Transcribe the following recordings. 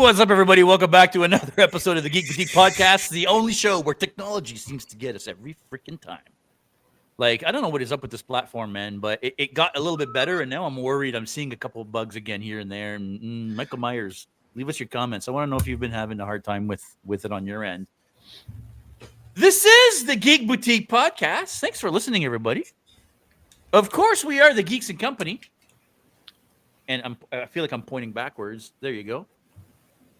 What's up, everybody? Welcome back to another episode of the Geek Boutique podcast, the only show where technology seems to get us every freaking time. Like, I don't know what is up with this platform, man, but it got a little bit better, and now I'm worried. I'm seeing a couple of bugs again here and there. And Michael Myers, leave us your comments. I want to know if you've been having a hard time with it on your end. This is the Geek Boutique podcast. Thanks for listening, everybody. Of course, we are the Geeks and Company. And I feel like I'm pointing backwards. There you go.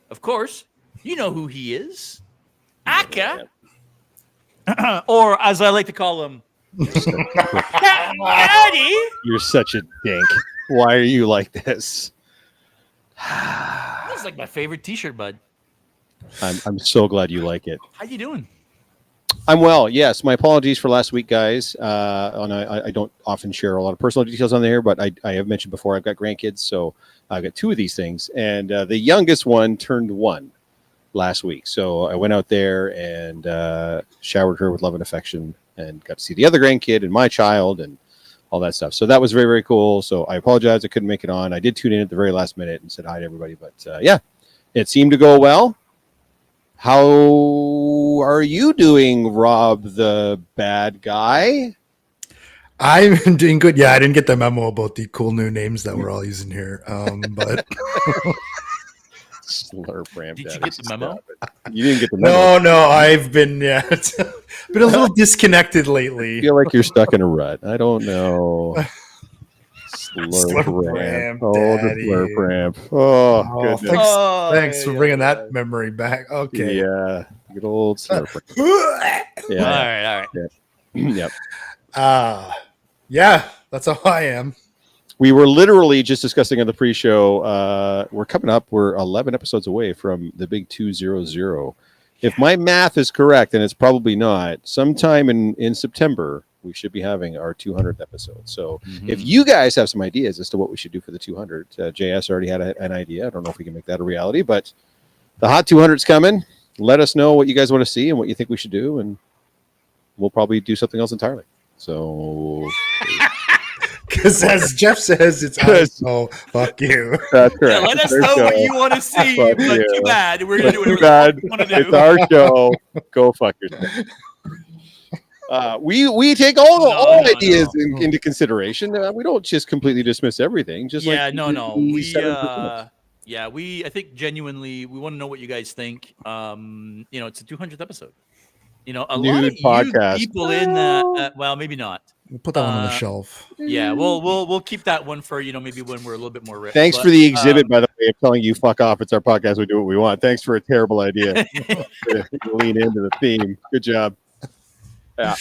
Of course, you know who he is. Aka. Or as I like to call him, Captain Daddy. You're such a dink. Why are you like this? That's like my favorite t-shirt, bud. I'm so glad you like it. How you doing? I'm well, yes. My apologies for last week, guys. I don't often share a lot of personal details on there, but I have mentioned before I've got grandkids, so I've got two of these things. And the youngest one turned 1 last week. So I went out there and showered her with love and affection and got to see the other grandkid and my child and all that stuff. So that was very, very cool. So I apologize I couldn't make it on. I did tune in at the very last minute and said hi to everybody. But yeah, it seemed to go well. How are you doing, Rob, the bad guy? I'm doing good. Yeah, I didn't get the memo about the cool new names that we're all using here. But Slurp ramp. Did you get the memo? You didn't get the memo. No, I've been been a little disconnected lately. I feel like you're stuck in a rut. I don't know. Slurp ramp. Oh, Daddy. the slurp ramp. Oh, goodness. Thanks for bringing that memory back. Okay. Yeah. Good old slurp ramp. Yeah. All right. Yeah. Yep. Yeah, that's how I am. We were literally just discussing on the pre-show. We're coming up. We're 11 episodes away from the big 200. If my math is correct, and it's probably not, sometime in September, we should be having our 200th episode. So if you guys have some ideas as to what we should do for the 200, JS already had an idea. I don't know if we can make that a reality, but the Hot 200's coming. Let us know what you guys want to see and what you think we should do, and we'll probably do something else entirely. So... Because as Jeff says, it's so fuck you. That's correct. Yeah, let us know what you want to see, but too bad. We're going to do whatever we want to do. It's our show. Go fuck yourself. We take all ideas into consideration. We don't just completely dismiss everything. Just yeah, like no. I think genuinely we want to know what you guys think. It's the 200th episode. A lot of podcast. You people in that. Well, maybe not. We'll put that one on the shelf. Yeah, we'll keep that one for maybe when we're a little bit more rich. Thanks for the exhibit, by the way, of telling you fuck off. It's our podcast. We do what we want. Thanks for a terrible idea. Lean into the theme. Good job. Yeah.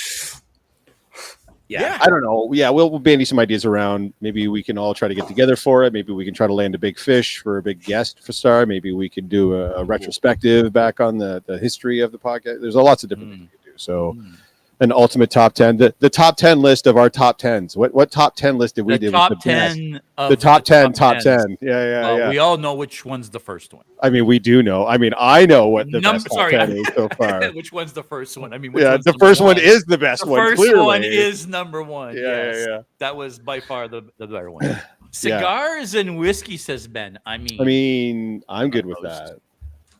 I don't know. Yeah, we'll bandy some ideas around. Maybe we can all try to get together for it. Maybe we can try to land a big fish for a big guest for star. Maybe we can do a retrospective back on the history of the podcast. There's lots of different things we can do. So an ultimate top 10. The top 10 list of our top 10s. What top 10 list did we do? Top 10 the top 10 top 10. Yeah. We all know which one's the first one. I mean, we do know. I mean, I know what the best top 10 is so far. Which one's the first one? I mean, the first one is the best one. The first clearly. one is number one. Yeah. That was by far the better one. Cigars and whiskey, says Ben. I mean, I'm good with that.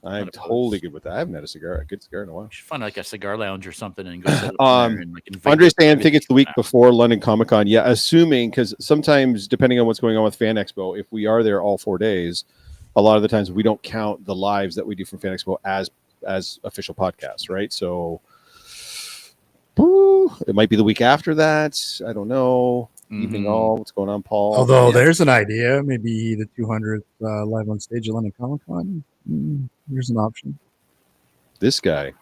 I'm totally good with that. I haven't had a good cigar in a while. You should find like a cigar lounge or something and go. Andre's saying I think it's the week before London Comic Con. Yeah, assuming, because sometimes depending on what's going on with Fan Expo, if we are there all 4 days, a lot of the times we don't count the lives that we do from Fan Expo as official podcasts, right? So it might be the week after that. I don't know. Evening all. What's going on, Paul? Although there's an idea, maybe the 200th live on stage at London Comic Con. Here's an option. This guy.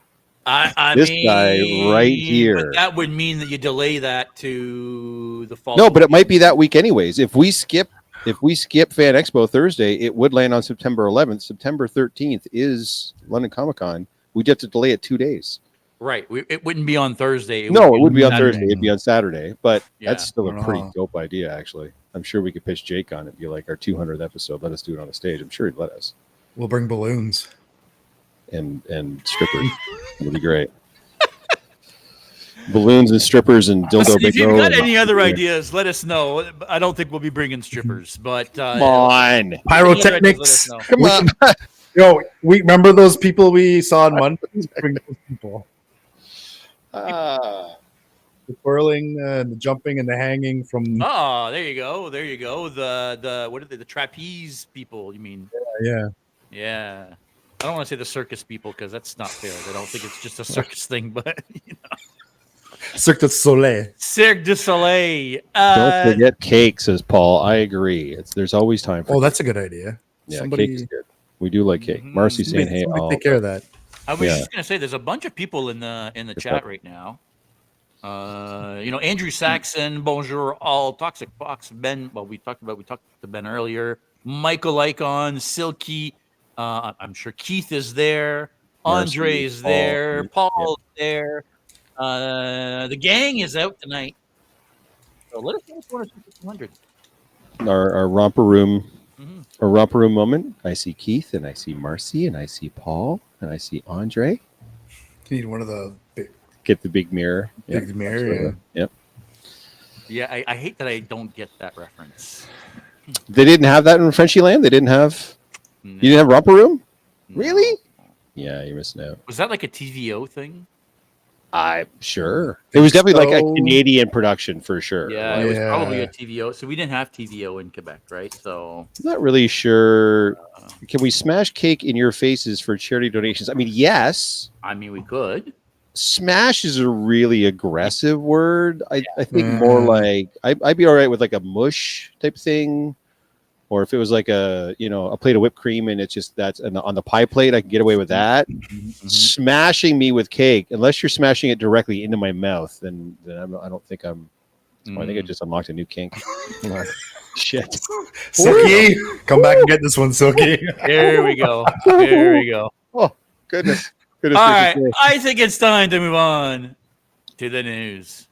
This guy right here. But that would mean that you delay that to the fall. No, but it might be that week anyways. If we skip Fan Expo Thursday, it would land on September 11th. September 13th is London Comic Con. We'd have to delay it 2 days. Right. It wouldn't be on Thursday. It wouldn't be on Thursday. It'd be on Saturday. But that's still a pretty dope idea, actually. I'm sure we could pitch Jake on it. Be like our 200th episode. Let us do it on a stage. I'm sure he'd let us. We'll bring balloons. And strippers. It'll be great. Balloons and strippers and dildo. If you've got any other ideas, let us know. I don't think we'll be bringing strippers, but come on, pyrotechnics. Come on. Yo, we remember those people we saw on Mondays? Bring those people. Ah, The twirling and the jumping and the hanging from. Oh, there you go. There you go. The what are they? The trapeze people, you mean? Yeah. Yeah. I don't want to say the circus people because that's not fair. I don't think it's just a circus thing, but Cirque du Soleil. Cirque du Soleil. don't forget cake, says Paul. I agree. There's always time for Oh, cake. that's a good idea. Yeah, Somebody, cake is good. We do like cake. Marcy saying, "Hey, somebody take care of that. I was Yeah. just gonna say, there's a bunch of people in the chat right now. Andrew Saxon, bonjour, all toxic fox, Ben. Well, we talked to Ben earlier. Michael Icon, Silky. I'm sure Keith is there. Marcy, Andre is Paul, there. yeah. Paul is there. The gang is out tonight. So let us know if you want to see 200. Our romper room, Mhm. our romper room moment. I see Keith, and I see Marcy, and I see Paul, and I see Andre. You need one of the big Get the big mirror. Yep, mirror. absolutely. Yep. Yeah, I hate that I don't get that reference. They didn't have that in Frenchy Land. They didn't have. No, You didn't have romper room. no. Really? Yeah, you're missing out. Was that like a TVO thing? I'm sure it was definitely like a so. Canadian production for sure. Yeah, it was probably Yeah. a TVO. So we didn't have TVO in Quebec, right? So I'm not really sure. Can we smash cake in your faces for charity donations? I mean, yes. I mean, we could. Smash is a really aggressive word. I think more like I'd be all right with like a mush type thing, or if it was like a plate of whipped cream and it's just that's on the pie plate, I can get away with that. Mhm. Smashing me with cake, unless you're smashing it directly into my mouth, then I don't think I'm. I think I just unlocked a new kink. Shit. Silky, come back and get this one, Silky. There we go. There we go. Oh goodness. All right, I think it's time to move on to the news.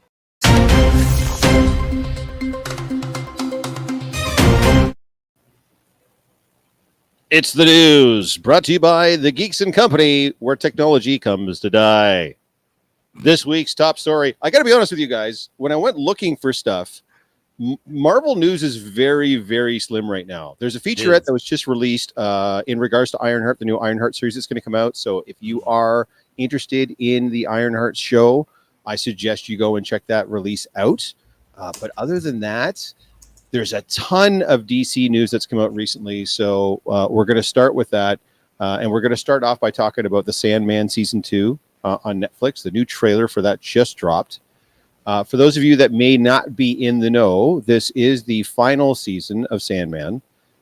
It's the news brought to you by the Geeks and Company, where technology comes to die. This week's top story. I got to be honest with you guys. When I went looking for stuff, Marvel news is very, very slim right now. There's a featurette that was just released in regards to Ironheart, the new Ironheart series that's going to come out. So if you are interested in the Ironheart show, I suggest you go and check that release out. But other than that, there's a ton of DC news that's come out recently. So we're going to start with that. And we're going to start off by talking about the Sandman Season 2 on Netflix. The new trailer for that just dropped. For those of you that may not be in the know, this is the final season of Sandman.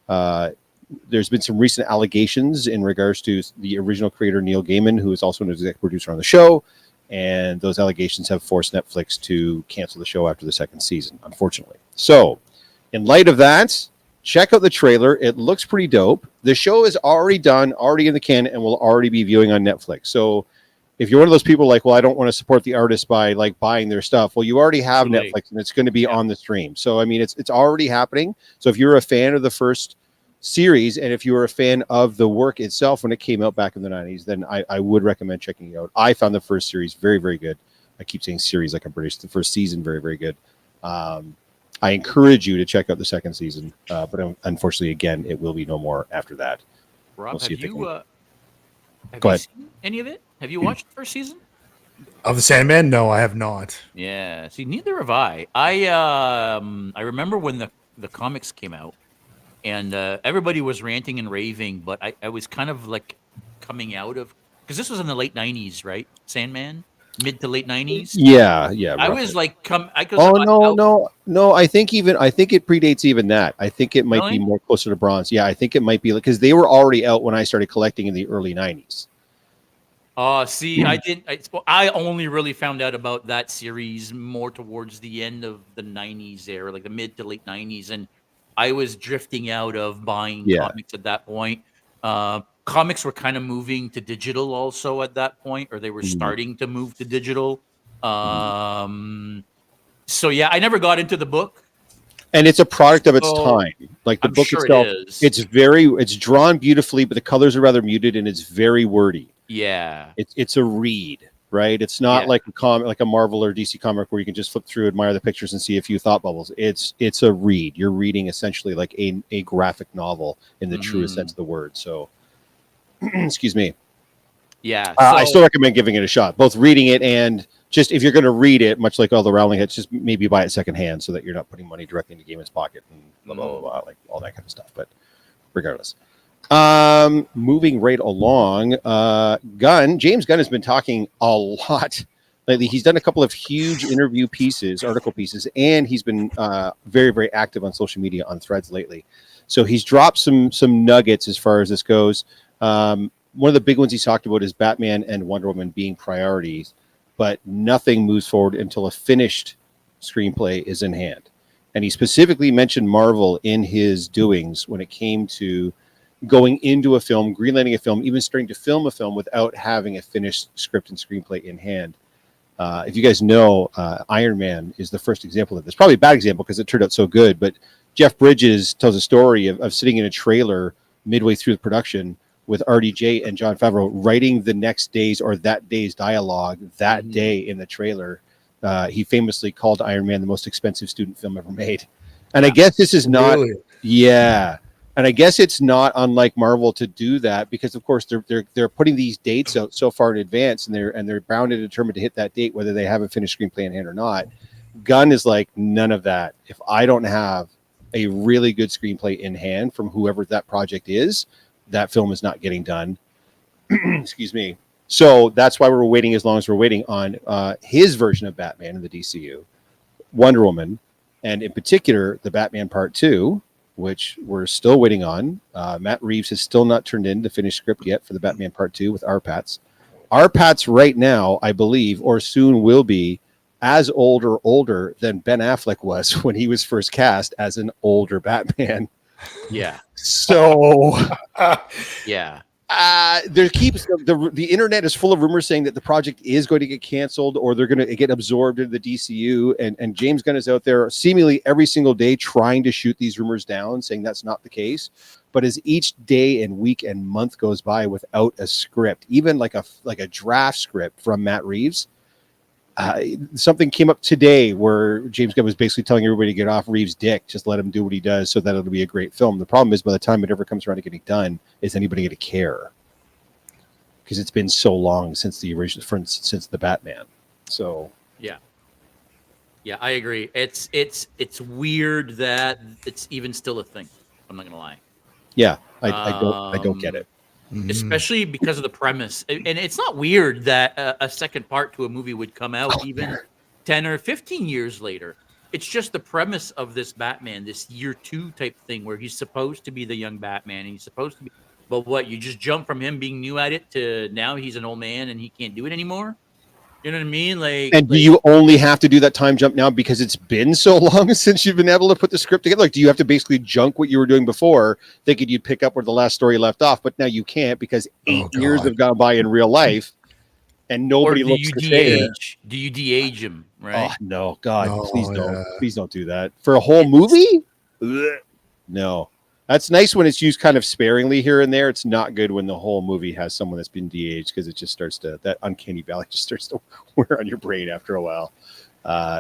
There's been some recent allegations in regards to the original creator, Neil Gaiman, who is also an executive producer on the show. And those allegations have forced Netflix to cancel the show after the second season, unfortunately. So, in light of that, check out the trailer. It looks pretty dope. The show is already done, already in the can, and will already be viewing on Netflix. So, if you're one of those people like, well, I don't want to support the artist by like buying their stuff. Well, you already have Netflix, and it's going to be on the stream. So, I mean, it's already happening. So, if you're a fan of the first series, and if you were a fan of the work itself when it came out back in the 90s, then I would recommend checking it out. I found the first series very, very good. I keep saying series like I'm British. The first season, very, very good. I encourage you to check out the second season, but unfortunately, again, it will be no more after that. Rob, We'll have you Go ahead. seen any of it? Have you watched the first season? Of the Sandman? No, I have not. Yeah. See, neither have I. I remember when the comics came out, and everybody was ranting and raving, but I was kind of like coming out of, because this was in the late 90s, right? Sandman, mid to late 90s. Yeah. I roughly. was like, no. I think it predates even that. I think it might Really? be more closer to bronze. Yeah, I think it might be because they were already out when I started collecting in the early 90s. See, I only really found out about that series more towards the end of the 90s era, like the mid to late 90s. And I was drifting out of buying comics at that point. Comics were kind of moving to digital also at that point, or they were starting to move to digital. So yeah, I never got into the book. And it's a product of its time. Like the book sure itself, it is. it's drawn beautifully, but the colors are rather muted and it's very wordy. Yeah. It's a read, right? It's not like a comic, like a Marvel or DC comic where you can just flip through, admire the pictures, and see a few thought bubbles. It's a read. You're reading essentially like a graphic novel in the truest sense of the word. So Excuse me. Yeah. I still recommend giving it a shot, both reading it and just if you're going to read it, much like all the Rowling hits, just maybe buy it secondhand so that you're not putting money directly into Gaiman's pocket and blah, blah, blah, blah, like all that kind of stuff. But regardless. Moving right along, James Gunn has been talking a lot lately. He's done a couple of huge interview pieces, article pieces, and he's been very, very active on social media on Threads lately. So he's dropped some nuggets as far as this goes. One of the big ones he's talked about is Batman and Wonder Woman being priorities, but nothing moves forward until a finished screenplay is in hand. And he specifically mentioned Marvel in his doings when it came to going into a film, greenlighting a film, even starting to film a film without having a finished script and screenplay in hand. If you guys know, Iron Man is the first example of this. Probably a bad example because it turned out so good, but Jeff Bridges tells a story of sitting in a trailer midway through the production with RDJ and Jon Favreau writing the next day's or that day's dialogue that day in the trailer. He famously called Iron Man the most expensive student film ever made. And I guess this is not, and I guess it's not unlike Marvel to do that because, of course, they're putting these dates out so far in advance, and they're bound and determined to hit that date, whether they have a finished screenplay in hand or not. Gunn is like, none of that. If I don't have a really good screenplay in hand from whoever that project is, that film is not getting done. Excuse me. So that's why we're waiting as long as we're waiting on his version of Batman in the DCU, Wonder Woman, and in particular, the Batman Part 2, which we're still waiting on. Matt Reeves has still not turned in the finished script yet for the Batman Part 2 with R-Pats. R-Pats right now, I believe, or soon will be, as old or older than Ben Affleck was when he was first cast as an older Batman. Yeah. So, yeah. There keeps the internet is full of rumors saying that the project is going to get canceled or they're going to get absorbed into the DCU. And James Gunn is out there seemingly every single day trying to shoot these rumors down, saying that's not the case. But as each day and week and month goes by without a script, even like a draft script from Matt Reeves, something came up today where James Gunn was basically telling everybody to get off Reeves' dick, just let him do what he does so that it'll be a great film. The problem is by the time it ever comes around to getting done, is anybody going to care? Because it's been so long since the original, since the Batman. So yeah, I agree. It's weird that it's even still a thing. I'm not gonna lie. Yeah, I don't get it. Especially because of the premise. And it's not weird that a second part to a movie would come out even 10 or 15 years later. It's just the premise of this Batman, this year 2 type thing where he's supposed to be the young Batman. And he's supposed to be, but what, you just jump from him being new at it to now he's an old man and he can't do it anymore? You know what I mean? And do you only have to do that time jump now because it's been so long since you've been able to put the script together? Like, do you have to basically junk what you were doing before, thinking you'd pick up where the last story left off, but now you can't because 8 years have gone by in real life, and nobody looks the same. Do you de-age him? Right? Oh no, God, please don't, please don't do that for a whole movie. No. That's nice when it's used kind of sparingly here and there. It's not good when the whole movie has someone that's been de-aged because it just starts to, that uncanny valley just starts to wear on your brain after a while.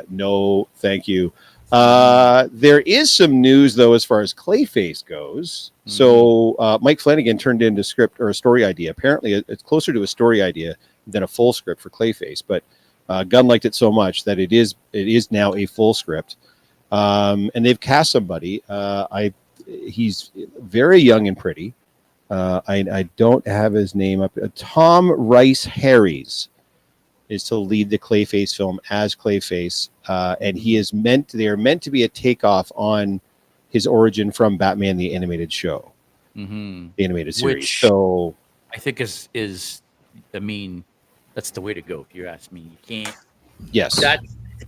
No, thank you. There is some news though as far as Clayface goes. So Mike Flanagan turned in a script or a story idea. Apparently it's closer to a story idea than a full script for Clayface, but Gunn liked it so much that it is now a full script. And they've cast somebody. He's very young and pretty. I don't have his name up. Tom Rice Harries is to lead the Clayface film as Clayface, and they are meant to be a takeoff on his origin from Batman the Animated Show, the animated series. Which so I think is I mean, that's the way to go. If you ask me, you can't. Yes,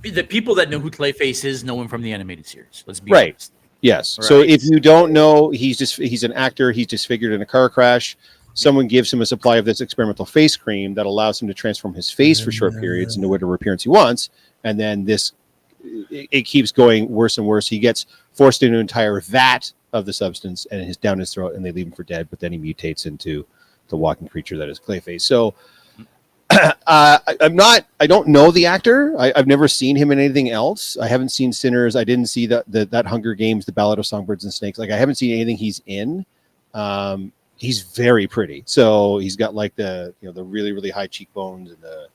the people that know who Clayface is know him from the animated series. Let's be right. honest. Yes. Right. So if you don't know, he's an actor. He's disfigured in a car crash. Someone gives him a supply of this experimental face cream that allows him to transform his face for short periods into whatever appearance he wants. And then it keeps going worse and worse. He gets forced into an entire vat of the substance and it's down his throat, and they leave him for dead. But then he mutates into the walking creature that is Clayface. So I don't know the actor. I've never seen him in anything else. I haven't seen Sinners. I didn't see that Hunger Games, The Ballad of Songbirds and Snakes. Like, I haven't seen anything he's in. he's very pretty. So he's got like the really really high cheekbones and the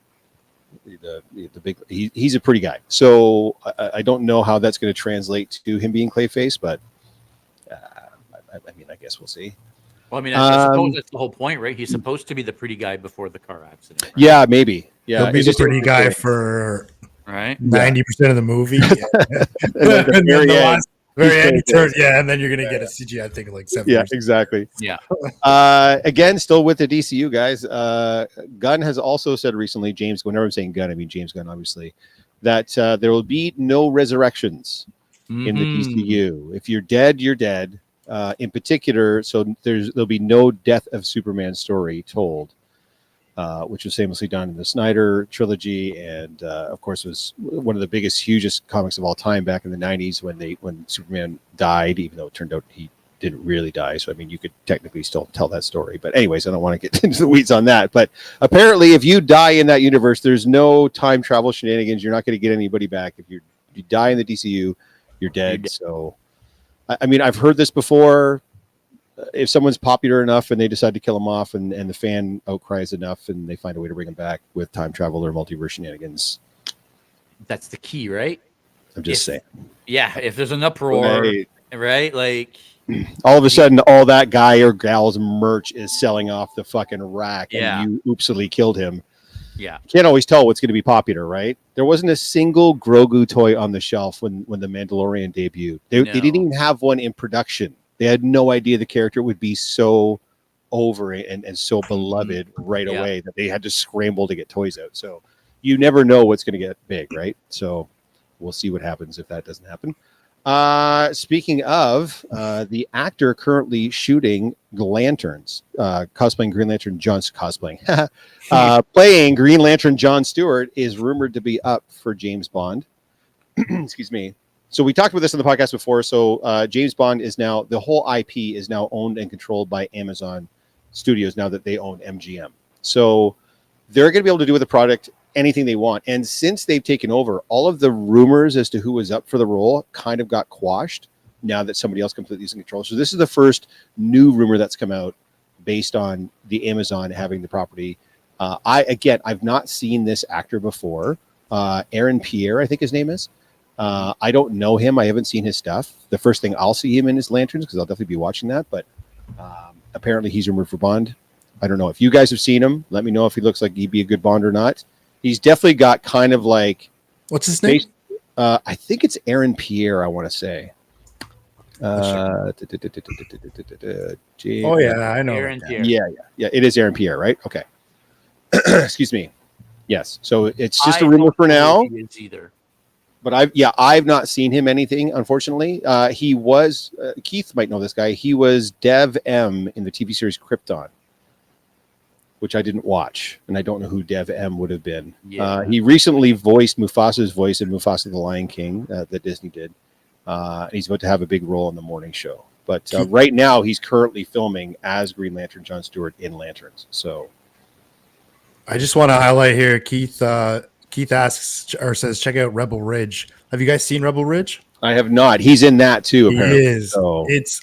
big. He's a pretty guy. So I don't know how that's going to translate to him being Clayface, but I mean, I guess we'll see. Well, I mean, I suppose that's the whole point, right? He's supposed to be the pretty guy before the car accident. Right? Yeah, maybe. Yeah, He'll be the pretty guy for right 90% of the movie. and then then the last very end, he turns, yeah. and then you're gonna get a CGI thing like 7 Yeah, years. exactly. Yeah. Again, still with the DCU guys. Gunn has also said recently, James. Whenever I'm saying Gunn, I mean James Gunn, obviously, that there will be no resurrections in the DCU. If you're dead, you're dead. In particular, so there'll be no death of Superman story told, which was famously done in the Snyder trilogy, and of course was one of the biggest, hugest comics of all time back in the 90s when Superman died, even though it turned out he didn't really die. So I mean, you could technically still tell that story. But anyways, I don't want to get into the weeds on that. But apparently, if you die in that universe, there's no time travel shenanigans. You're not going to get anybody back. If you die in the DCU, you're dead. So. I mean, I've heard this before. If someone's popular enough and they decide to kill him off and the fan outcries enough and they find a way to bring him back with time travel or multiverse shenanigans. That's the key, right? I'm just saying. Yeah, if there's an uproar, right? Like all of a sudden, all that guy or gal's merch is selling off the fucking rack and you oopsily killed him. Yeah. You can't always tell what's going to be popular, right? There wasn't a single Grogu toy on the shelf when The Mandalorian debuted. They didn't even have one in production. They had no idea the character would be so over and so beloved right away that they had to scramble to get toys out. So you never know what's going to get big, right? So we'll see what happens if that doesn't happen. Speaking of the actor currently shooting Lanterns, cosplaying Green Lantern playing Green Lantern John Stewart is rumored to be up for James Bond. Excuse me. So we talked about this on the podcast before. So James Bond is now, the whole IP is now owned and controlled by Amazon Studios now that they own MGM. So they're going to be able to do with the product anything they want. And since they've taken over, all of the rumors as to who was up for the role kind of got quashed now that somebody else completely is in control. So this is the first new rumor that's come out based on the Amazon having the property. I've not seen this actor before. Aaron Pierre, I think his name is. I don't know him. I haven't seen his stuff. The first thing I'll see him in is Lanterns because I'll definitely be watching that. But apparently he's rumored for Bond. I don't know. If you guys have seen him, let me know if he looks like he'd be a good Bond or not. He's definitely got kind of like... What's his name? I think it's Aaron Pierre, I want to say. Oh, yeah, I know. Aaron Pierre. Yeah. It is Aaron Pierre, right? Okay. Excuse me. Yes. So it's just a I rumor don't for know now. if he is either. But I've not seen him anything, unfortunately. He was... Keith might know this guy. He was Dev M in the TV series Krypton, which I didn't watch, and I don't know who Dev M would have been. Yeah. He recently voiced Mufasa's voice in Mufasa the Lion King that Disney did. And he's about to have a big role in the morning show. But right now, he's currently filming as Green Lantern John Stewart in Lanterns. So I just want to highlight here, Keith asks or says, check out Rebel Ridge. Have you guys seen Rebel Ridge? I have not. He's in that too, apparently. He is. So. It's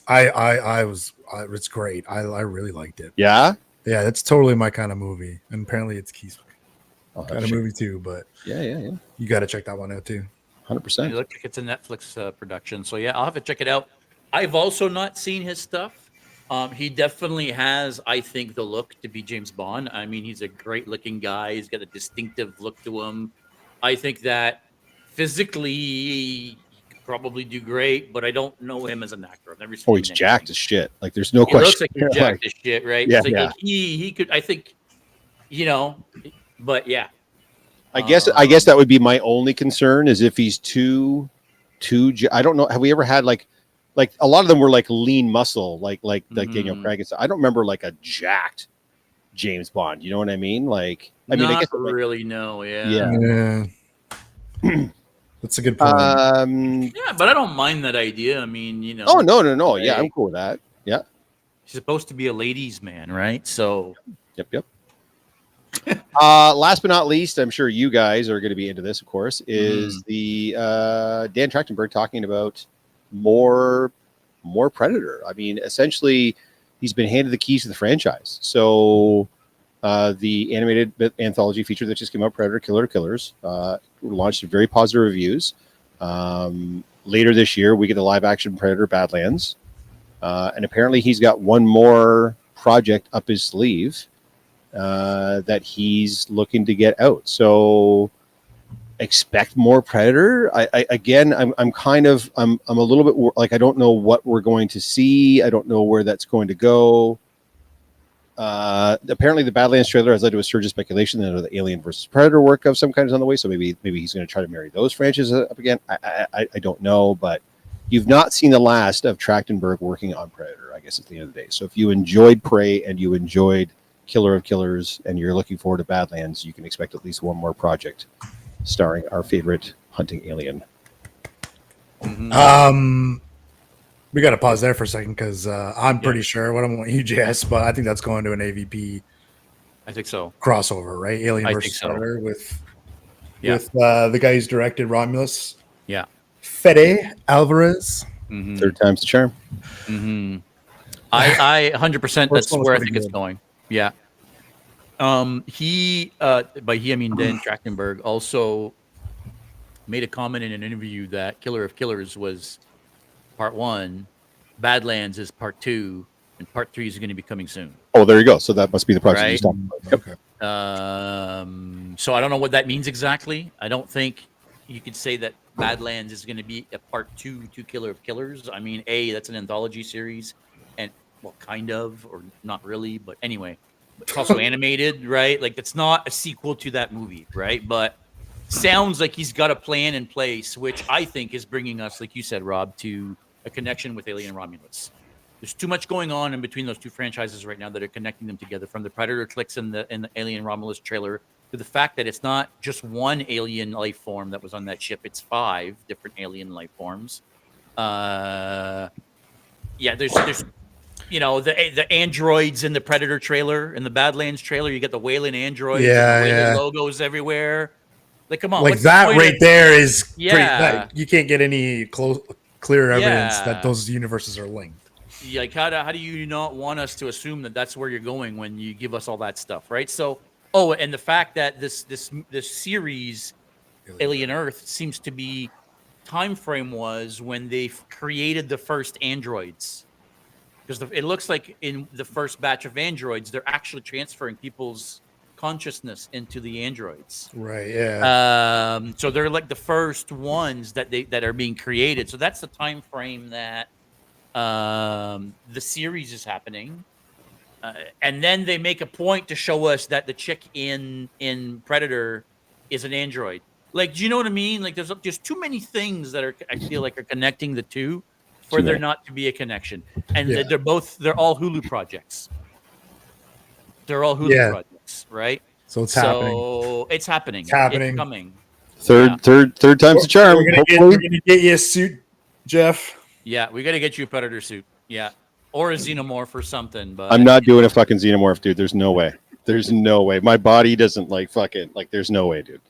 great. I really liked it. Yeah? Yeah, it's totally my kind of movie. And apparently it's Keith's kind of movie too, but yeah. You got to check that one out too. 100%. It looks like it's a Netflix production. So yeah, I'll have to check it out. I've also not seen his stuff. He definitely has, I think, the look to be James Bond. I mean, he's a great looking guy. He's got a distinctive look to him. I think that physically he could probably do great, but I don't know him as an actor. I've never seen him. He's jacked as shit. Like, there's no He question. looks like he's jacked as shit, right? Yeah, so he could, I think, but yeah. I guess that would be my only concern is if he's too. I don't know. Have we ever had like a lot of them were like lean muscle, like Daniel Craig and stuff. I don't remember like a jacked James Bond. You know what I mean? Like, I guess really no. Yeah. That's a good point. Yeah, but I don't mind that idea. I mean, Oh no. Yeah, I'm cool with that. Yeah. He's supposed to be a ladies' man, right? So. Yep. Last but not least, I'm sure you guys are going to be into this, of course, is the Dan Trachtenberg talking about more Predator. I mean, essentially, he's been handed the keys to the franchise. So the animated anthology feature that just came out, Predator Killer Killers, launched very positive reviews. Later this year, we get the live action Predator Badlands. And apparently he's got one more project up his sleeve that he's looking to get out. So expect more Predator. I'm a little bit like, I don't know what we're going to see. I don't know where that's going to go. Apparently the Badlands trailer has led to a surge of speculation that the Alien versus Predator work of some kind is on the way. So maybe he's going to try to marry those franchises up again. I don't know, but you've not seen the last of Trachtenberg working on Predator, I guess, at the end of the day. So if you enjoyed Prey and you enjoyed Killer of Killers and you're looking forward to Badlands, you can expect at least one more project starring our favorite hunting alien. We got to pause there for a second because I'm pretty sure what I'm you, JS, but I think that's going to an AVP. I think so. Crossover, right? Alien I versus think so. Predator with the guy who's directed Romulus. Yeah. Fede Alvarez. Third time's the charm. I 100%. That's one was where I pretty think it's good. going. Yeah. He by he I mean Dan Trachtenberg also made a comment in an interview that Killer of Killers was part 1, Badlands is part 2, and part 3 is going to be coming soon. Oh, there you go. So that must be the project Right. he's talking about. Yep. Okay. So I don't know what that means exactly. I don't think you could say that Badlands is going to be a part 2 to Killer of Killers. I mean, that's an anthology series, and well, kind of, or not really, but anyway, it's also animated, right? Like it's not a sequel to that movie, right? But sounds like he's got a plan in place, which I think is bringing us, like you said, Rob, to a connection with Alien Romulus. There's too much going on in between those two franchises right now that are connecting them together, from the Predator clicks in the Alien Romulus trailer to the fact that it's not just one alien life form that was on that ship. It's 5 different alien life forms. There's the androids in the Predator trailer, in the Badlands trailer. You get the Wayland androids, and the Wayland logos everywhere. Like, come on, Like what's the that point right of- there is Yeah. pretty. You can't get any clear evidence Yeah. that those universes are linked. Like, how do you not want us to assume that that's where you're going when you give us all that stuff, right? So, and the fact that this series, Alien Earth, seems to be time frame was when they created the first androids, because it looks like in the first batch of androids they're actually transferring people's consciousness into the androids. Right. Yeah. So they're like the first ones that are being created. So that's the time frame that the series is happening. And then they make a point to show us that the chick in Predator is an android. Like, do you know what I mean? Like, there's just too many things that I feel like are connecting the two for there not to be a connection. And they're all Hulu projects. They're all Hulu projects, right? So it's happening. So it's happening. It's happening. It's coming. Third time's the charm. We're gonna get you a suit, Jeff. Yeah, we got to get you a Predator suit. Yeah. Or a xenomorph or something. But I'm not doing a fucking xenomorph, dude. There's no way. There's no way. My body doesn't there's no way, dude.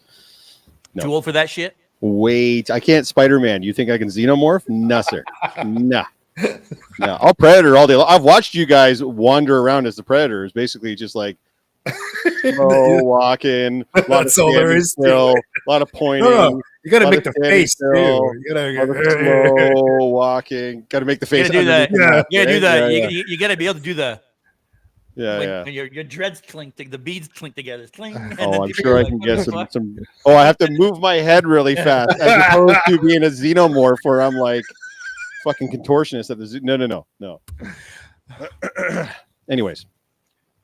No. Too old for that shit? Wait, I can't Spider-Man. You think I can xenomorph? Nah, sir. Nah. No, I'll Predator all day long. I've watched you guys wander around as the Predators, basically just like slow walking, a lot of standing still, a lot of pointing. No. You got to make the face too. You gotta slow walking. Got to make the face. You gotta do that. Yeah. Do that. Yeah. You got to be able to do the. Yeah. When your dreads clink, the beads clink together. Cling, and Oh, then I'm you're sure I like, can what get the fuck? some. Oh, I have to move my head really fast, as opposed to being a xenomorph where I'm like fucking contortionist at the zoo. No. Anyways,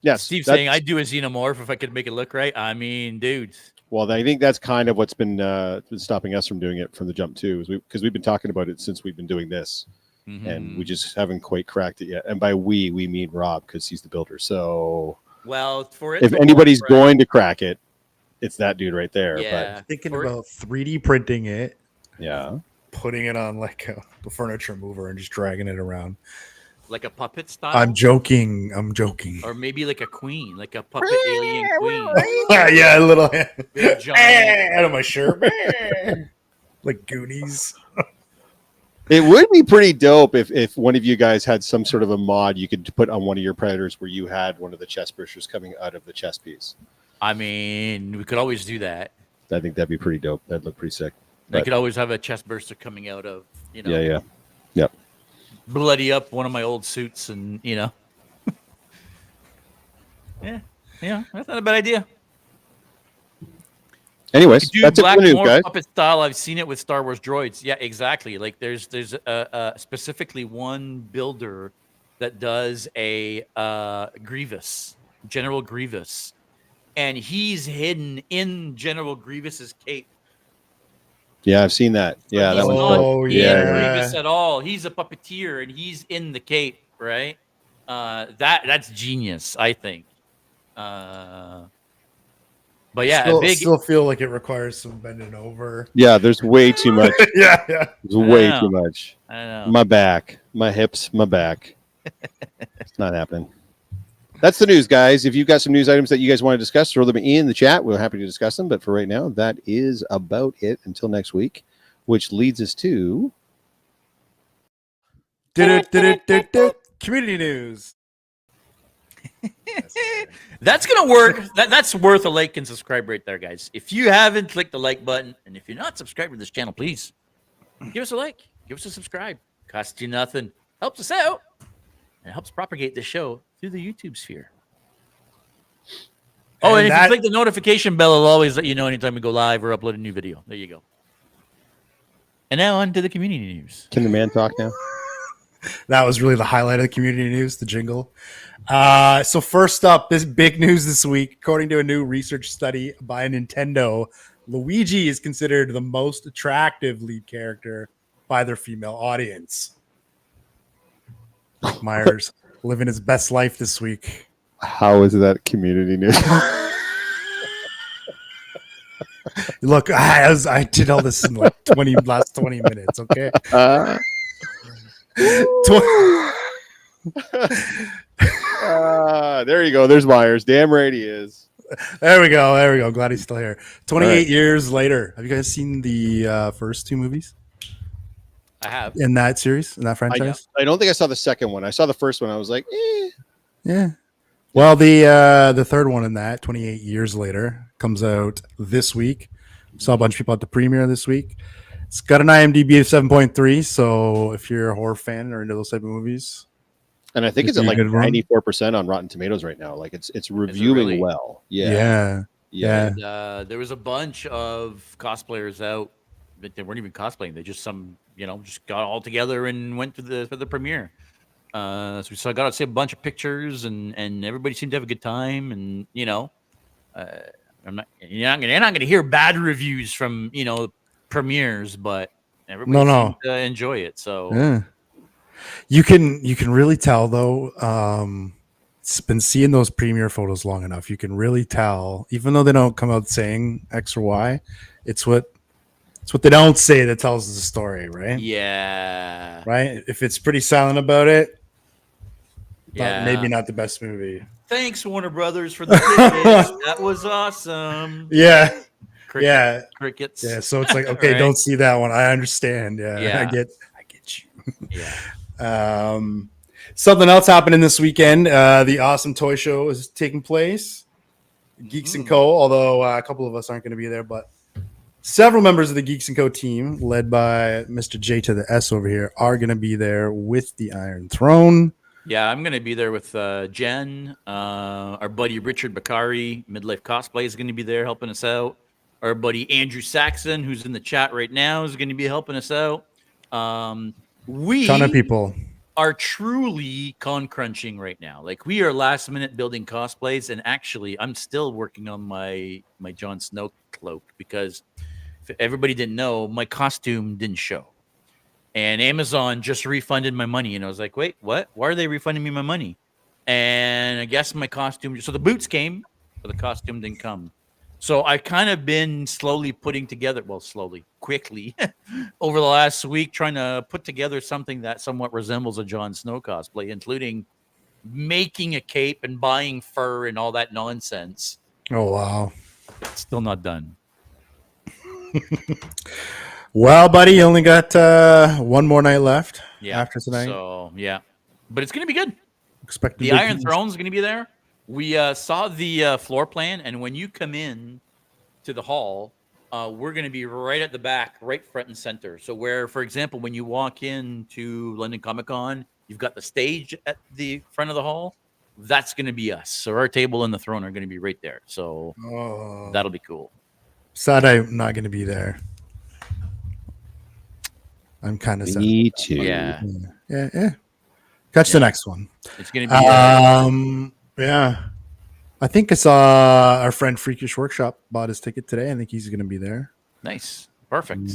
yes. Steve saying I'd do a xenomorph if I could make it look right. I mean, dude. Well, I think that's kind of what's been stopping us from doing it from the jump too, is because we've been talking about it since we've been doing this, and we just haven't quite cracked it yet. And by we mean Rob, because he's the builder. So, well, for it, if anybody's going to crack it, it's that dude right there. Yeah. Thinking about 3D printing it, But putting it on like a furniture mover and just dragging it around. like a puppet style. I'm joking. Or maybe like a queen, like a puppet alien queen. Yeah, a little Big giant. out of my shirt. Like Goonies. It would be pretty dope if one of you guys had some sort of a mod you could put on one of your Predators where you had one of the chest bursters coming out of the chest piece. I mean, we could always do that. I think that'd be pretty dope. That'd look pretty sick. I could always have a chest burster coming out of, Yeah. Yep. bloody up one of my old suits, and yeah, that's not a bad idea. Anyways, Do that's it for the news, Blackmore guys. puppet style. I've seen it with Star Wars droids. Yeah, exactly. Like there's specifically one builder that does a Grievous, General Grievous, and he's hidden in General Grievous's cape. Yeah, I've seen that. Yeah, He's that one's not dope. in Grievous at all. He's a puppeteer, and he's in the cape, right? That's genius, I think. But yeah, still feel like it requires some bending over. Yeah, there's way too much. yeah. There's way too much. I know. My back, my hips, my back. It's not happening. That's the news, guys. If you've got some news items that you guys want to discuss, throw them in the chat. We're happy to discuss them. But for right now, that is about it until next week, which leads us to Community news. That's gonna work. That's worth a like and subscribe right there, guys. If you haven't clicked the like button, and if you're not subscribed to this channel, please give us a like, give us a subscribe. Costs you nothing, helps us out, and helps propagate the show through the YouTube sphere. Oh, and if you click the notification bell, it'll always let you know anytime we go live or upload a new video. There you go. And now on to the community news. Can the man talk now? That was really the highlight of the community news, the jingle. So first up, this big news this week. According to a new research study by Nintendo, Luigi is considered the most attractive lead character by their female audience. Mike Myers living his best life this week. How is that community news? Look, I did all this in like last 20 minutes, okay? There you go. There's Myers. Damn right he is. There we go. Glad he's still here. 28 years later. Have you guys seen the first two movies? I have. In that series, in that franchise? I don't think I saw the second one. I saw the first one. I was like, Yeah. Well, the third one in that, 28 years later, comes out this week. Saw a bunch of people at the premiere this week. It's got an IMDb of 7.3, so if you're a horror fan or into those type of movies. And I think it's at like 94% on Rotten Tomatoes right now. Like it's reviewing really? well. Yeah. And, there was a bunch of cosplayers out, but they weren't even cosplaying. They just just got all together and went for the premiere. So I got to see a bunch of pictures, and everybody seemed to have a good time. And you're not going to hear bad reviews from premieres, but everybody seemed to enjoy it. So yeah. You can really tell though. It's been seeing those premiere photos long enough. You can really tell, even though they don't come out saying X or Y, it's what they don't say that tells the story, right? Yeah. Right. If it's pretty silent about it, yeah, maybe not the best movie. Thanks, Warner Brothers, for the tickets. That was awesome. Yeah. Crickets. Yeah. So it's like, okay, right. Don't see that one. I understand. Yeah. I get you. Yeah. Something else happening this weekend. The Awesome Toy Show is taking place. Geeks and Co. Although a couple of us aren't going to be there, but several members of the Geeks and Co. team, led by Mr. J to the S over here, are going to be there with the Iron Throne. Yeah, I'm going to be there with Jen. Our buddy Richard Bakari, Midlife Cosplay, is going to be there helping us out. Our buddy Andrew Saxon, who's in the chat right now, is going to be helping us out. We ton of people are truly con crunching right now. Like, we are last minute building cosplays, and actually I'm still working on my Jon Snow cloak, because if everybody didn't know, my costume didn't show. And Amazon just refunded my money. And I was like, wait, what? Why are they refunding me my money? And I guess my costume, so the boots came, but the costume didn't come. So I kind of been quickly over the last week, trying to put together something that somewhat resembles a Jon Snow cosplay, including making a cape and buying fur and all that nonsense. Oh, wow. It's still not done. Well, buddy, you only got one more night left after tonight. So yeah, but it's gonna be good. Expect The Iron Throne is gonna be there. We saw the floor plan, and when you come in to the hall, we're gonna be right at the back, right front and center. So where, for example, when you walk into London Comic Con, you've got the stage at the front of the hall. That's gonna be us. So our table and the throne are gonna be right there. So that'll be cool. Sad I'm not going to be there. I'm kind of sad. Me too. Yeah. Yeah. Catch the next one. It's gonna be. Yeah. I think I saw our friend Freakish Workshop bought his ticket today. I think he's going to be there. Nice. Perfect.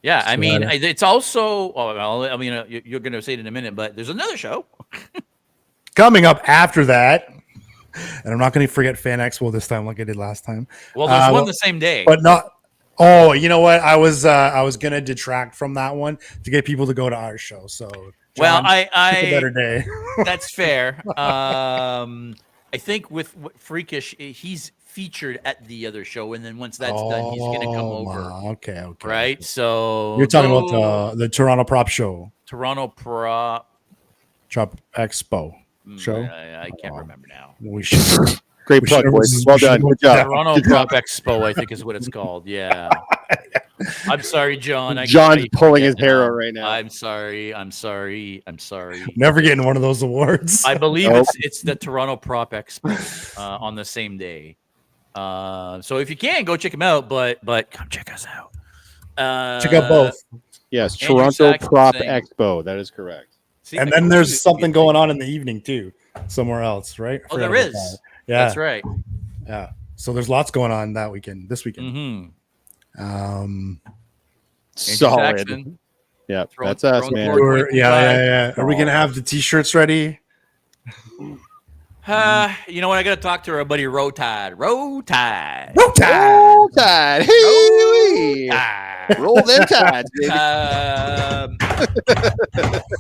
Yeah, I mean, it's also. Oh, well, I mean, you're going to say it in a minute, but there's another show coming up after that, and I'm not going to forget Fan Expo this time, like I did last time. Well, there's one the same day, but not. Oh, you know what? I was going to detract from that one to get people to go to our show. So, John, I pick a better day. That's fair. I think with Freakish, he's featured at the other show, and then once that's done, he's going to come over. Okay. Right. So you're talking about the Toronto Prop Show, Toronto Prop Expo show. I can't remember now. We should. Great plug, boys. Well done. Good job. Toronto Prop Expo, I think is what it's called. Yeah. I'm sorry, John. John's pulling his hair out right now. I'm sorry. Never getting one of those awards. I believe it's the Toronto Prop Expo on the same day. So if you can, go check him out. But come check us out. Check out both. Yes, Toronto Prop Expo. That is correct. See, and then there's something going on in the evening too, somewhere else, right? Oh, there is. Yeah, that's right. Yeah. So there's lots going on this weekend. Solid. Yeah, that's us, man. Yeah. Are we gonna have the t-shirts ready? You know what? I gotta talk to our buddy Rotide. Hey, roll them tides, baby.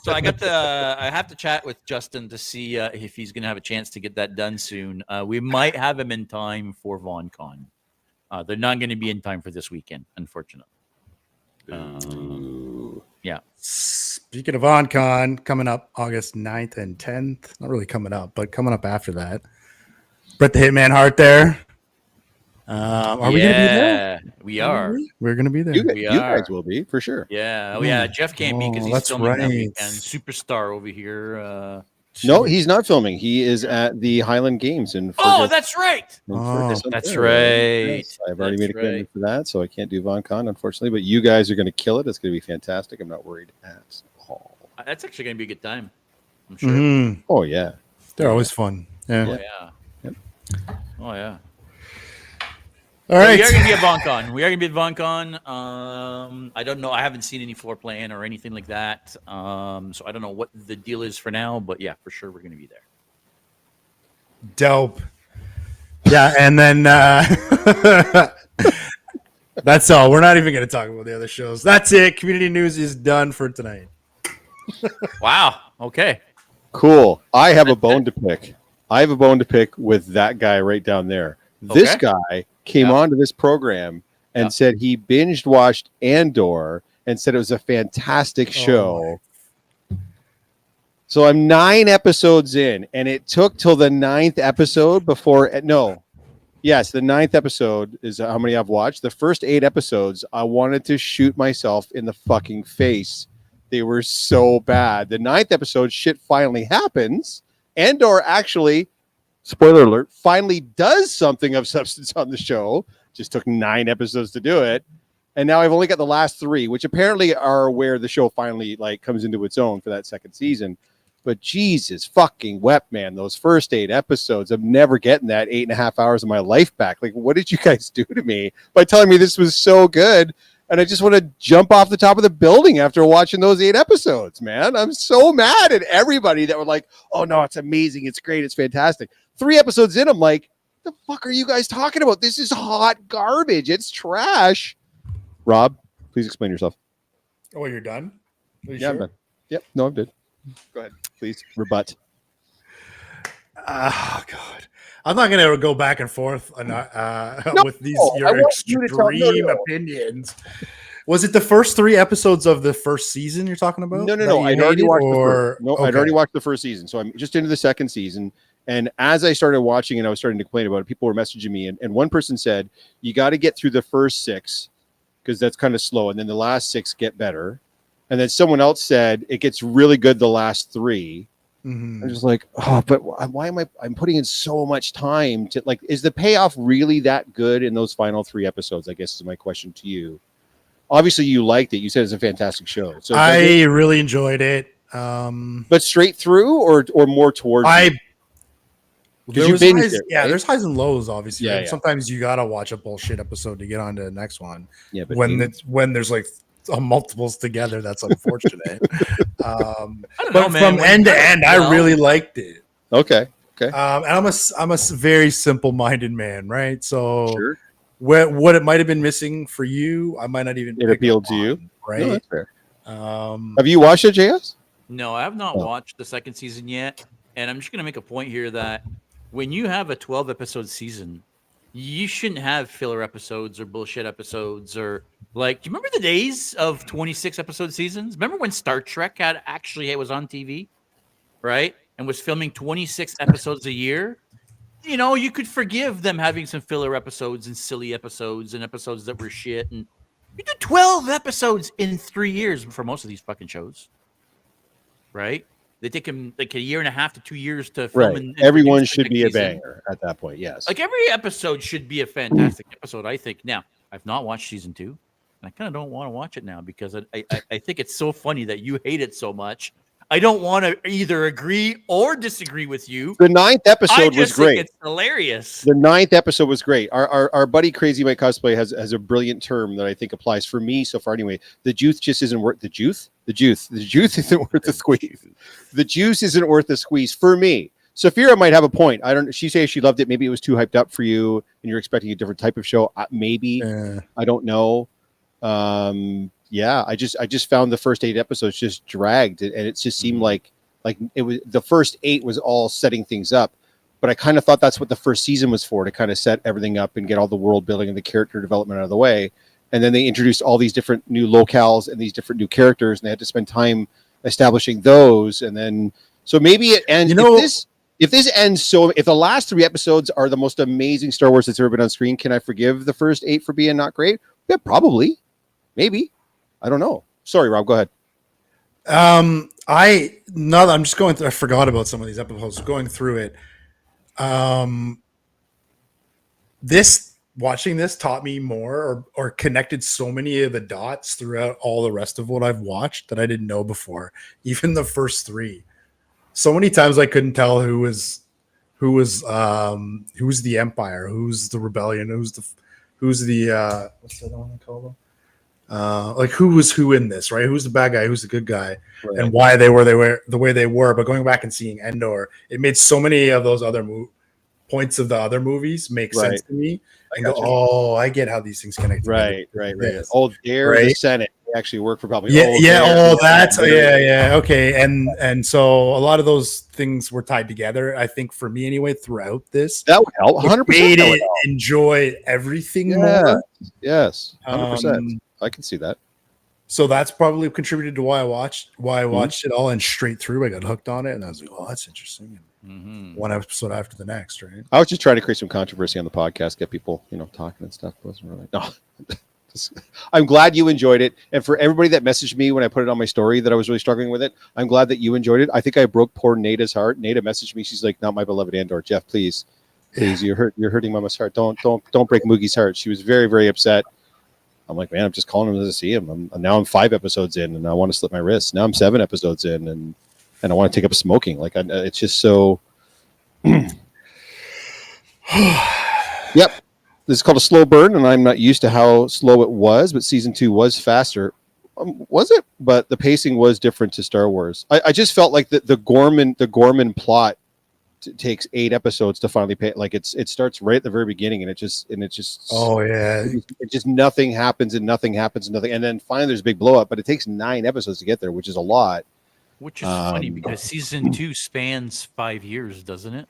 So I have to chat with Justin to see if he's gonna have a chance to get that done soon. We might have him in time for VonCon. They're not going to be in time for this weekend, unfortunately. Yeah. Speaking of VonCon, coming up August 9th and 10th. Not really coming up, but coming up after that. Brett the Hitman Hart there. Are we going to be there? We are. We're going to be there. You guys will be, for sure. Yeah. Oh, yeah. Jeff can't be because he's filming that weekend. Superstar over here. No, he's not filming. He is at the Highland Games in. That's right. That's right. Yes, I've already made a commitment for that, so I can't do VonCon, unfortunately. But you guys are going to kill it. It's going to be fantastic. I'm not worried at all. That's actually going to be a good time. I'm sure. Mm-hmm. Oh yeah, they're always fun. Yeah. Oh yeah. Yep. Oh yeah. All right. We are going to be at VonCon. I don't know. I haven't seen any floor plan or anything like that. So I don't know what the deal is for now, but yeah, for sure we're going to be there. Dope. Yeah, and then that's all. We're not even going to talk about the other shows. That's it. Community news is done for tonight. Wow. Okay. Cool. I have a bone to pick. With that guy right down there. This guy came onto this program and said he binged watched Andor and said it was a fantastic show. So I'm 9 episodes in, and it took till the 9th episode before. No, yes, the 9th episode is how many I've watched. The first 8 episodes, I wanted to shoot myself in the fucking face. They were so bad. The 9th episode, shit finally happens. Andor actually, spoiler alert, finally does something of substance on the show. Just took 9 episodes to do it. And now I've only got the last 3, which apparently are where the show finally comes into its own for that second season. But Jesus fucking wept, man. Those first 8 episodes, I'm never getting that 8.5 hours of my life back. Like, what did you guys do to me by telling me this was so good? And I just want to jump off the top of the building after watching those 8 episodes, man. I'm so mad at everybody that were like, oh no, it's amazing. It's great. It's fantastic. 3 episodes in, I'm like, the fuck are you guys talking about? This is hot garbage. It's trash. Rob, please explain yourself. Oh, you're done? Are you sure? I'm done. Yep. No, I'm good. Go ahead. Please rebut. Oh, God. I'm not going to go back and forth with these your extreme opinions. Was it the first 3 episodes of the first season you're talking about? No. I'd already watched the first. No, I'd already watched the first season, so I'm just into the second season. And as I started watching and I was starting to complain about it, people were messaging me, and one person said, "You got to get through the first 6 because that's kind of slow, and then the last 6 get better." And then someone else said it gets really good the last 3. I'm just like, oh, but why am I'm putting in so much time to like? Is the payoff really that good in those final 3 episodes? I guess is my question to you. Obviously, you liked it. You said it's a fantastic show. So I really enjoyed it. But straight through, or more towards. There's highs, right? There's highs and lows, obviously. Yeah, right? Sometimes you gotta watch a bullshit episode to get on to the next one. Yeah, but when there's like multiples together, that's unfortunate. I don't know, But man. from end to end, I really liked it. Okay. And I'm a very simple-minded man, right? So Sure. what it might have been missing for you, I might not even. It appealed to you, right? No, that's fair. Um, Have you watched it, JS? No, I have not watched the second season yet. And I'm just going to make a point here that when you have a 12 episode season, you shouldn't have filler episodes or bullshit episodes or like, do you remember the days of 26 episode seasons? Remember when Star Trek it was on TV, right? And was filming 26 episodes a year? You know, you could forgive them having some filler episodes and silly episodes and episodes that were shit. And you do 12 episodes in 3 years for most of these fucking shows, right? They take them like a year and a half to 2 years to film. Right. And Everyone should be a banger at that point. Yes. Like every episode should be a fantastic episode, I think. Now, I've not watched season 2, and I kind of don't want to watch it now because I think it's so funny that you hate it so much. I don't want to either agree or disagree with you. The 9th episode was great. It's hilarious. The 9th episode was great. Our buddy Crazy Mike Cosplay has a brilliant term that I think applies for me so far. Anyway, the juice just isn't worth the juice. The juice isn't worth the squeeze. The juice isn't worth the squeeze for me. Sophia might have a point. I don't. She says she loved it. Maybe it was too hyped up for you, and you're expecting a different type of show. Maybe I don't know. Yeah, I just found the first 8 episodes just dragged, and it just seemed like it was the first 8 was all setting things up, but I kind of thought that's what the first season was for, to kind of set everything up and get all the world building and the character development out of the way. And then they introduced all these different new locales and these different new characters, and they had to spend time establishing those. And then so maybe it ends. If this ends, so if the last 3 episodes are the most amazing Star Wars that's ever been on screen, can I forgive the first 8 for being not great? Yeah, probably, maybe. I don't know. Sorry, Rob. Go ahead. I'm just going through. I forgot about some of these episodes. Going through it. Watching this taught me more or connected so many of the dots throughout all the rest of what I've watched that I didn't know before. Even the first 3. So many times I couldn't tell who was the Empire, who's the Rebellion, who's the what's the other one I call them? Like who was who in this, right? Who's the bad guy? Who's the good guy? Right. And why they were the way they were. But going back and seeing Endor, it made so many of those other points of the other movies make sense to me. And go, oh, I get how these things connect. Right. Oh, the Senate actually work for probably. Okay, and so a lot of those things were tied together. I think for me anyway, throughout this, that would help. 100%. Made it enjoy everything more. Yes, 100%. I can see that. So that's probably contributed to why I watched it all, and straight through I got hooked on it, and I was like, "Oh, that's interesting." One episode after the next, right? I was just trying to create some controversy on the podcast, get people, talking and stuff. It wasn't really. No. I'm glad you enjoyed it, and for everybody that messaged me when I put it on my story that I was really struggling with it, I'm glad that you enjoyed it. I think I broke poor Nada's heart. Nada messaged me. She's like, "Not my beloved Andor, Jeff. Please, you're hurting Mama's heart. Don't break Moogie's heart." She was very, very upset. I'm like, man, I'm just calling him to see him. I'm 5 episodes in, and I want to slip my wrist. Now I'm 7 episodes in, and I want to take up smoking. Like, it's just so. Yep, this is called a slow burn, and I'm not used to how slow it was. But season 2 was faster, was it? But the pacing was different to Star Wars. I just felt like the Gorman plot takes 8 episodes to finally pay. Like it starts right at the very beginning, and it just it just nothing happens, and then finally there's a big blow up, but it takes 9 episodes to get there, which is a lot. Which is funny because season 2 spans 5 years, doesn't it?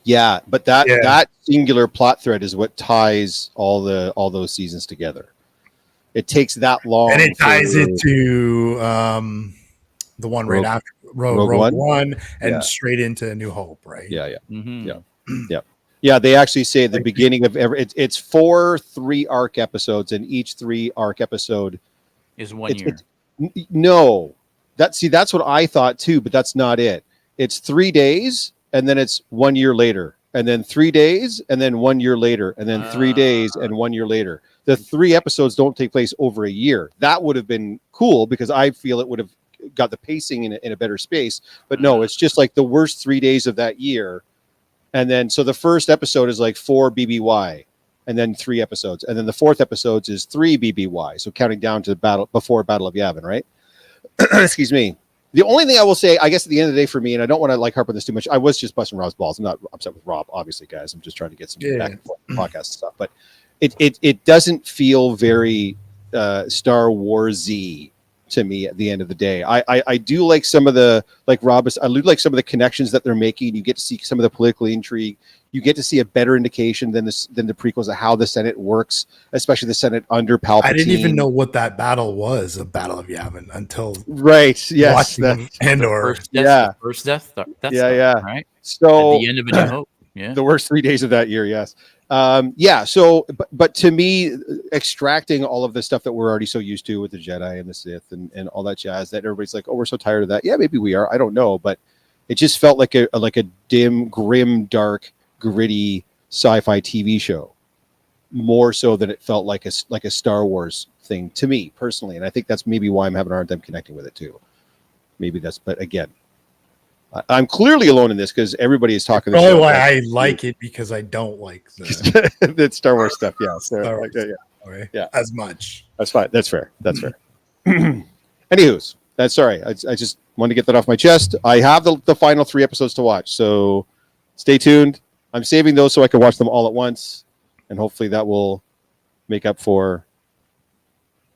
Yeah, but that singular plot thread is what ties all those seasons together. it takes that long. And it ties for it to the one right after Rogue One and straight into New Hope, right? Yeah. Mm-hmm. Yeah, they actually say at the Like- beginning of it's 4 3-arc episodes, and each 3-arc episode Is 1 year. no. That's what I thought too, but that's not it. It's 3 days, and then it's 1 year later, and then 3 days, and then 1 year later, and then 3 days, and 1 year later. The 3 episodes don't take place over a year. That would have been cool because I feel it would have got the pacing in a better space. But no, it's just like the worst 3 days of that year. And then, so the first episode is like 4 BBY, and then 3 episodes. And then the 4th episode is 3 BBY. So counting down to the Battle of Yavin, right? Excuse me. The only thing I will say, I guess at the end of the day for me, and I don't want to like harp on this too much, I was just busting Rob's balls. I'm not upset with Rob, obviously, guys. I'm just trying to get some back and forth podcast stuff. But it doesn't feel very Star Wars-y to me at the end of the day. I do like some of the, like Rob, I do like some of the connections that they're making. You get to see some of the political intrigue. You get to see a better indication than the prequels of how the Senate works, especially the Senate under Palpatine. I didn't even know what that battle was, a Battle of Yavin, until yes, Andor. The first Death Star, right? So at the end of A New Hope, the worst 3 days of that year, yes. So, but to me, extracting all of the stuff that we're already so used to with the Jedi and the Sith and all that jazz, that everybody's like, oh, we're so tired of that. Yeah, maybe we are. I don't know, but it just felt like a dim, grim, dark, gritty sci-fi TV show, more so than it felt like a Star Wars thing to me personally. And I think that's maybe why I'm having a hard time connecting with it too. Maybe that's, but again, I'm clearly alone in this because everybody is talking. That's probably why I like it, because I don't like the Star Wars stuff. Yeah, Star Wars as much. That's fine. That's fair. Anywho's, that's sorry. I just wanted to get that off my chest. I have the final 3 episodes to watch, so stay tuned. I'm saving those so I can watch them all at once, and hopefully that will make up for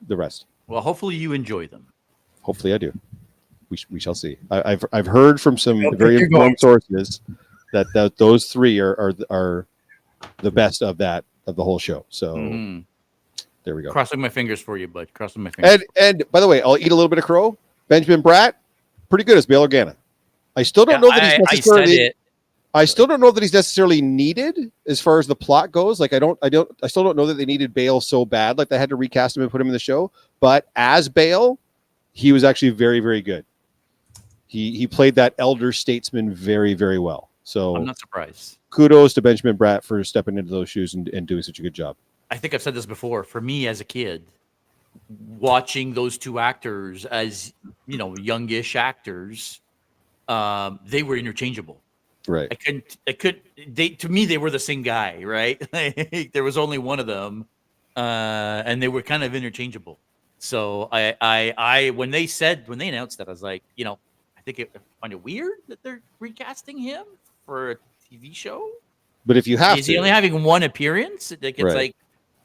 the rest. Well, hopefully you enjoy them. Hopefully I do. We shall see. I've heard from some very informed sources that those 3 are the best of the whole show. So there we go. Crossing my fingers for you, bud. Crossing my fingers. And by the way, I'll eat a little bit of crow. Benjamin Bratt, pretty good as Bail Organa. I still don't know that he's necessarily. I still don't know that he's necessarily needed as far as the plot goes. Like I still don't know that they needed Bale so bad. Like they had to recast him and put him in the show. But as Bale, he was actually very, very good. He played that elder statesman very, very well. So I'm not surprised. Kudos to Benjamin Bratt for stepping into those shoes and doing such a good job. I think I've said this before. For me as a kid, watching those 2 actors as, youngish actors, they were interchangeable. Right. To me, they were the same guy, right? There was only one of them, and they were kind of interchangeable. So when they announced that, I was like, I think I find it weird that they're recasting him for a TV show. But if you have is he only having one appearance? Like it's like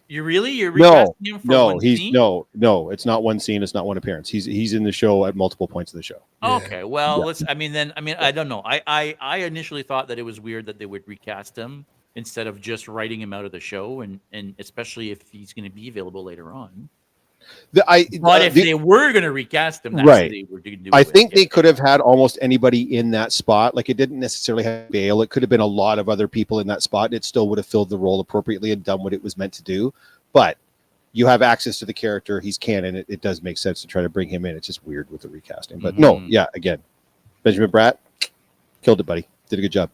you're recasting him for one scene? No, it's not one scene, it's not one appearance. He's in the show at multiple points of the show. Okay, well, I don't know. I initially thought that it was weird that they would recast him instead of just writing him out of the show, and especially if he's going to be available later on. If they were going to recast him, that's what they were going to do. I think they could have had almost anybody in that spot. Like it didn't necessarily have Bale. It could have been a lot of other people in that spot. It still would have filled the role appropriately and done what it was meant to do. But you have access to the character. He's canon. It does make sense to try to bring him in. It's just weird with the recasting. But again, Benjamin Bratt killed it, buddy. Did a good job.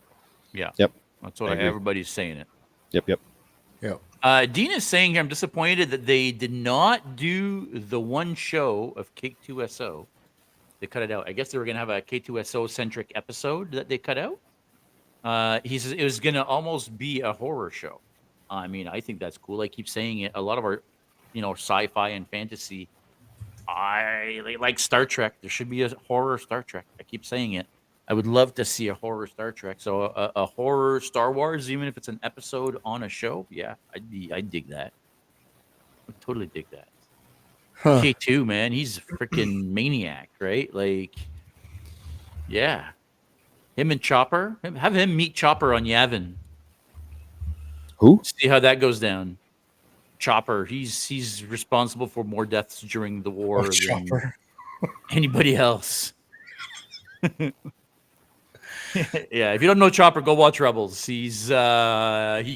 Yeah. Yep. That's what everybody's saying it. Yep. Dean is saying here, I'm disappointed that they did not do the one show of K2SO. They cut it out. I guess they were going to have a K2SO centric episode that they cut out. He says it was going to almost be a horror show. I mean, I think that's cool. I keep saying it. A lot of our, sci-fi and fantasy. I like Star Trek. There should be a horror Star Trek. I keep saying it. I would love to see a horror Star Trek. So a horror Star Wars, even if it's an episode on a show, yeah, I'd dig that. I'd totally dig that. K2, man, he's a freaking maniac, right? Like, yeah. Him and Chopper. Have him meet Chopper on Yavin. Who? See how that goes down. Chopper. He's responsible for more deaths during the war than Chopper. anybody else. Yeah, if you don't know Chopper, go watch Rebels. He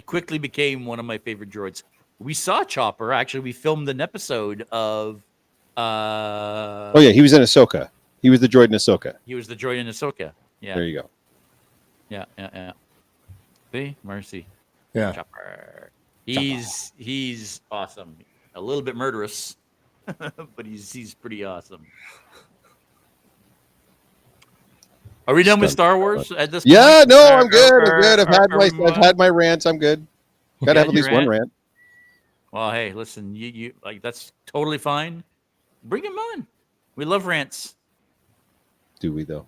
quickly became one of my favorite droids. We saw Chopper. Actually, we filmed an episode of. Oh yeah, he was in Ahsoka. He was the droid in Ahsoka. He was the droid in Ahsoka. Yeah. There you go. Yeah. See, Mercy. Yeah. Chopper. He's awesome. A little bit murderous, but he's pretty awesome. Are we done with Star Wars at this point? Yeah, no, I'm good. I've had my rants. I'm good. Got to have at least one rant. Well, hey, listen, you like that's totally fine. Bring him on. We love rants. Do we though?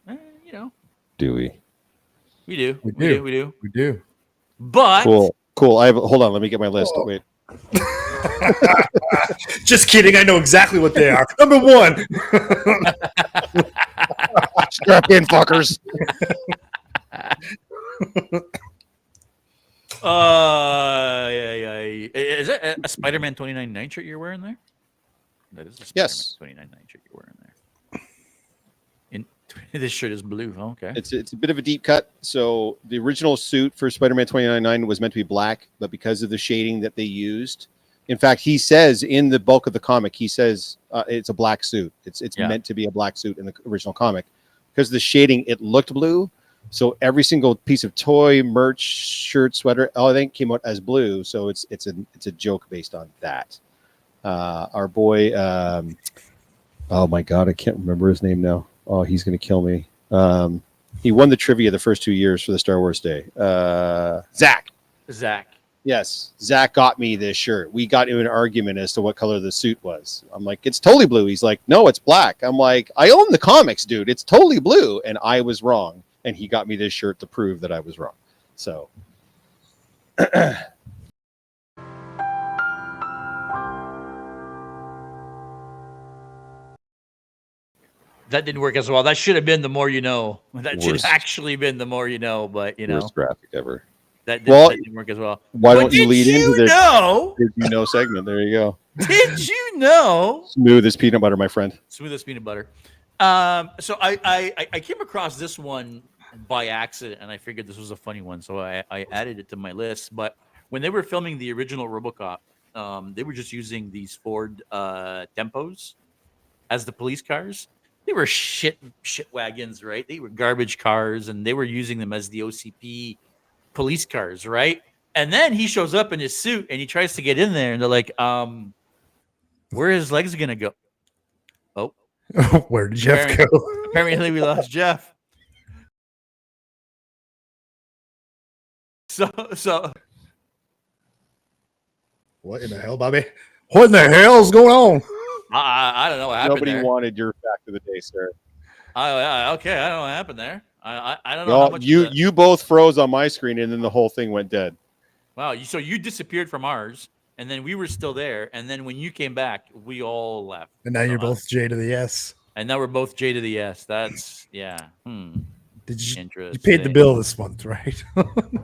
You know. Do we? We do. We do. But cool. Hold on. Let me get my list. Oh. Wait. Just kidding. I know exactly what they are. Number 1. Strap in, fuckers. Yeah. Is that a Spider-Man 29.9 shirt you're wearing there? That is a Spider-Man 29.9 shirt you're wearing there. This shirt is blue. Oh, okay. It's a bit of a deep cut. So the original suit for Spider-Man 29.9 was meant to be black, but because of the shading that they used, in fact, he says in the bulk of the comic, he says it's a black suit. It's meant to be a black suit in the original comic. Because the shading, it looked blue. So every single piece of toy, merch, shirt, sweater, everything came out as blue. So it's a joke based on that. Our boy, oh my God, I can't remember his name now. Oh, he's going to kill me. He won the trivia the first 2 years for the Star Wars Day. Zach. Yes, Zach got me this shirt. We got into an argument as to what color the suit was. I'm like, it's totally blue. He's like, no, it's black. I'm like, I own the comics, dude. It's totally blue. And I was wrong. And he got me this shirt to prove that I was wrong. So. That didn't work as well. That should have been the more you know. That should have actually been the more you know, but you know. Worst graphic ever. That didn't work as well. Why don't you lead into the Did you know segment? There you go. Did you know? Smooth as peanut butter, my friend. Smooth as peanut butter. So I came across this one by accident, and I figured this was a funny one, so I added it to my list. But when they were filming the original RoboCop, they were just using these Ford Tempos as the police cars. They were shit wagons, right? They were garbage cars, and they were using them as the OCP police cars, right? And then he shows up in his suit, and he tries to get in there, and they're like, where are his legs gonna go? Oh. Where did Jeff go? Apparently we lost Jeff. So What in the hell, Bobby? What in the hell is going on? I don't know what happened. Nobody there. wanted your fact of the day, sir. Okay, I don't know what happened there. I don't know. How much you both froze on my screen, and then the whole thing went dead. Wow, so you disappeared from ours, and then we were still there, and then when you came back, we all left. And now you're both J to the S. And now we're both J to the S. That's Did you? Interesting. You paid the bill this month, right?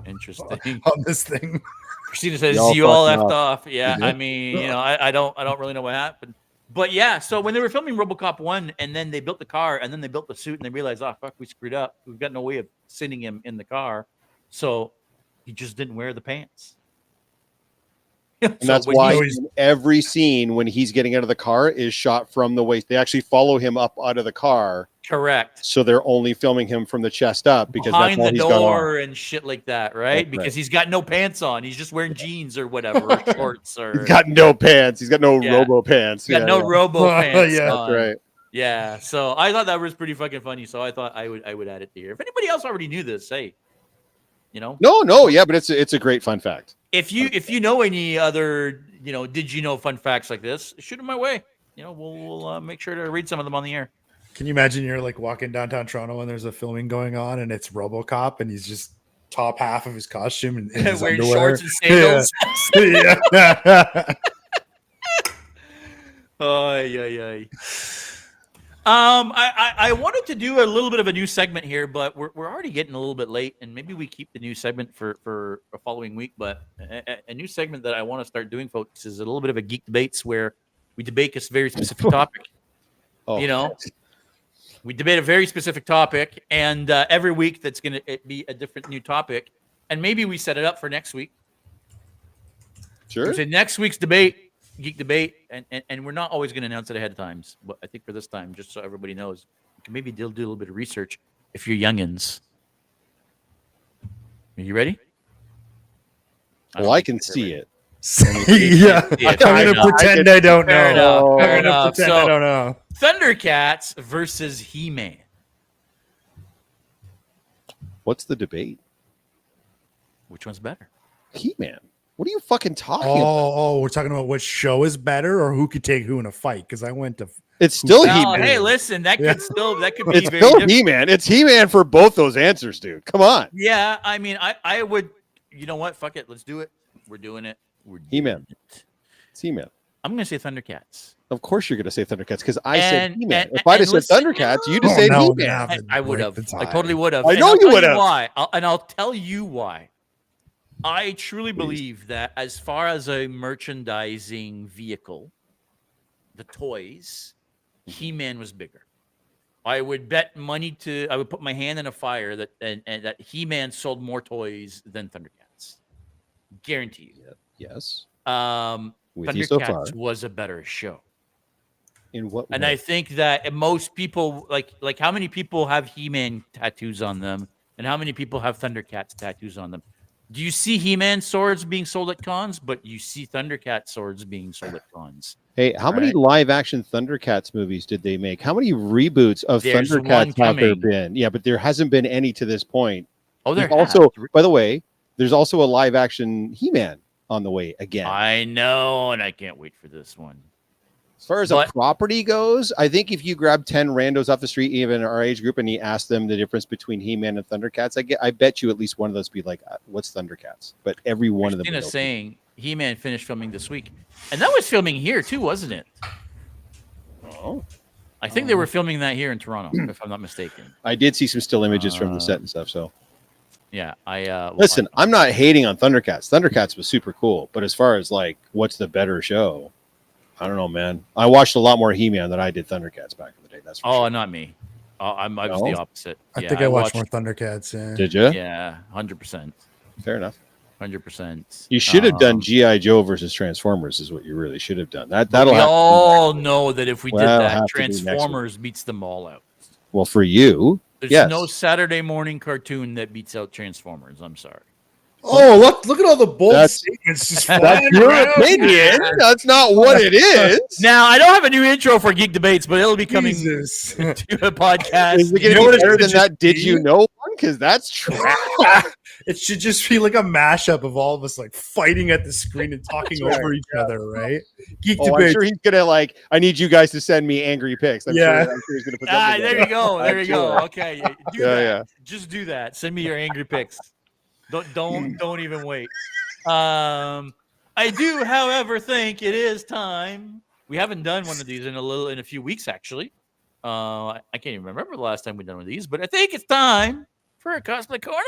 Interesting. On this thing. Christina says you all left off. Yeah, I mean, I don't really know what happened. But yeah, so when they were filming RoboCop 1, and then they built the car, and then they built the suit, and they realized, oh, fuck, we screwed up. We've got no way of sending him in the car. So he just didn't wear the pants. And that's why in every scene when he's getting out of the car is shot from the waist. They actually follow him up out of the car. Correct. So they're only filming him from the chest up because behind that's all the he's got door on. And shit like that, right? That's because he's got no pants on. He's just wearing jeans or whatever, or shorts. Or he's got no pants. He's got no robo pants. He's got no robo pants. Yeah, on. That's right. Yeah. So I thought that was pretty fucking funny. So I thought I would add it to here. If anybody else already knew this, hey, No, yeah, but it's a great fun fact. If you know any other, did you know fun facts like this, shoot them my way. We'll make sure to read some of them on the air. Can you imagine you're like walking downtown Toronto and there's a filming going on and it's RoboCop and he's just top half of his costume and his wearing underwear. shorts and sandals. Yeah. Ay. I wanted to do a little bit of a new segment here, but we're already getting a little bit late, and maybe we keep the new segment for a following week. But a new segment that I want to start doing, folks, is a little bit of a geek debates where we debate a very specific topic. Oh, You know, we debate a very specific topic, and every week that's going to be a different new topic, and maybe we set it up for next week. sure. So next week's debate, geek debate, and we're not always going to announce it ahead of times, but I think for this time, just so everybody knows, you can maybe do a little bit of research if you're youngins. Are you ready? Well, I can see it. Yeah, Yeah, I'm gonna pretend I don't Fair know. enough. Fair I'm gonna enough. pretend So- I don't know. Thundercats versus He-Man. What's the debate? Which one's better? He-Man. What are you fucking talking about? Oh, we're talking about which show is better or who could take who in a fight. Because I went to It's still Well, He-Man. hey, listen, that could Yeah. that could be It's very still different. He-Man. It's He-Man for both those answers, dude. Come on. Yeah, I mean, I would. You know what? Fuck it. Let's do it. We're doing it. We're doing He-Man. it. It's He-Man. I'm gonna say Thundercats. Of course you're going to say Thundercats because I said And- He-Man. and- If I'd have and said listen- Thundercats, you'd have Oh, said no, He-Man. no. I would have. Break the I tie. totally would have. I And know I'll you tell would have. Why? I'll tell you why. I truly believe that as far as a merchandising vehicle, the toys, He-Man was bigger. I would bet money I would put my hand in a fire that and that He-Man sold more toys than Thundercats. Guarantee you. Yes. Thundercats With you so far. was a better show. In what And way? I think that most people like how many people have He-Man tattoos on them, and how many people have Thundercats tattoos on them? Do you see He-Man swords being sold at cons? But you see Thundercat swords being sold at cons. Hey, how many Right. live action Thundercats movies did they make? How many reboots of There's one Thundercats have there coming. been? Yeah, but there hasn't been any to this point. Oh, there There's also, by the way, there's also a live action He-Man on the way again. I know, and I can't wait for this one. As far as But- a property goes, I think if you grab 10 randos off the street, even our age group, and you ask them the difference between He-Man and Thundercats, I bet you at least one of those be like, what's Thundercats? But every one of them. Christina's will be. saying He-Man finished filming this week, and that was filming here too, wasn't it? Oh, I think they were filming that here in Toronto, if I'm not mistaken. I did see some still images from the set and stuff. So Yeah, listen, I'm not hating on Thundercats. Thundercats was super cool, but as far as like what's the better show, I don't know, man. I watched a lot more He-Man than I did Thundercats back in the day. That's for Oh, sure. not me. I was No? the opposite. I Yeah, think I watched more Thundercats. Yeah. Did you? Yeah, 100%. Fair enough. 100%. You should have done GI Joe versus Transformers. Is what you really should have done. That'll We happen. all know that if we did Well, that, have to do next week. Transformers beats them all out. Well, for you, There's yes. no Saturday morning cartoon that beats out Transformers. I'm sorry. Oh, look at all the bold That's- statements just That's flying your around. opinion. That's not what it is. Now, I don't have a new intro for Geek Debates, but it'll be coming Jesus. to a podcast. Is it You going know to what be it better should than that? just Did be? you know one? Because that's trash. It should just be like a mashup of all of us like fighting at the screen and talking That's over each other, right? Geek Oh, I'm debate. sure he's gonna like. I need you guys to send me angry pics. I'm Yeah. sure he's gonna put. Ah, something there together. you go. There I'm you go. sure. Okay, do Yeah, that. yeah. Just do that. Send me your angry pics. Don't even wait. I do, however, think it is time. We haven't done one of these in a few weeks, actually. I can't even remember the last time we've done one of these, but I think it's time for a cosplay corner.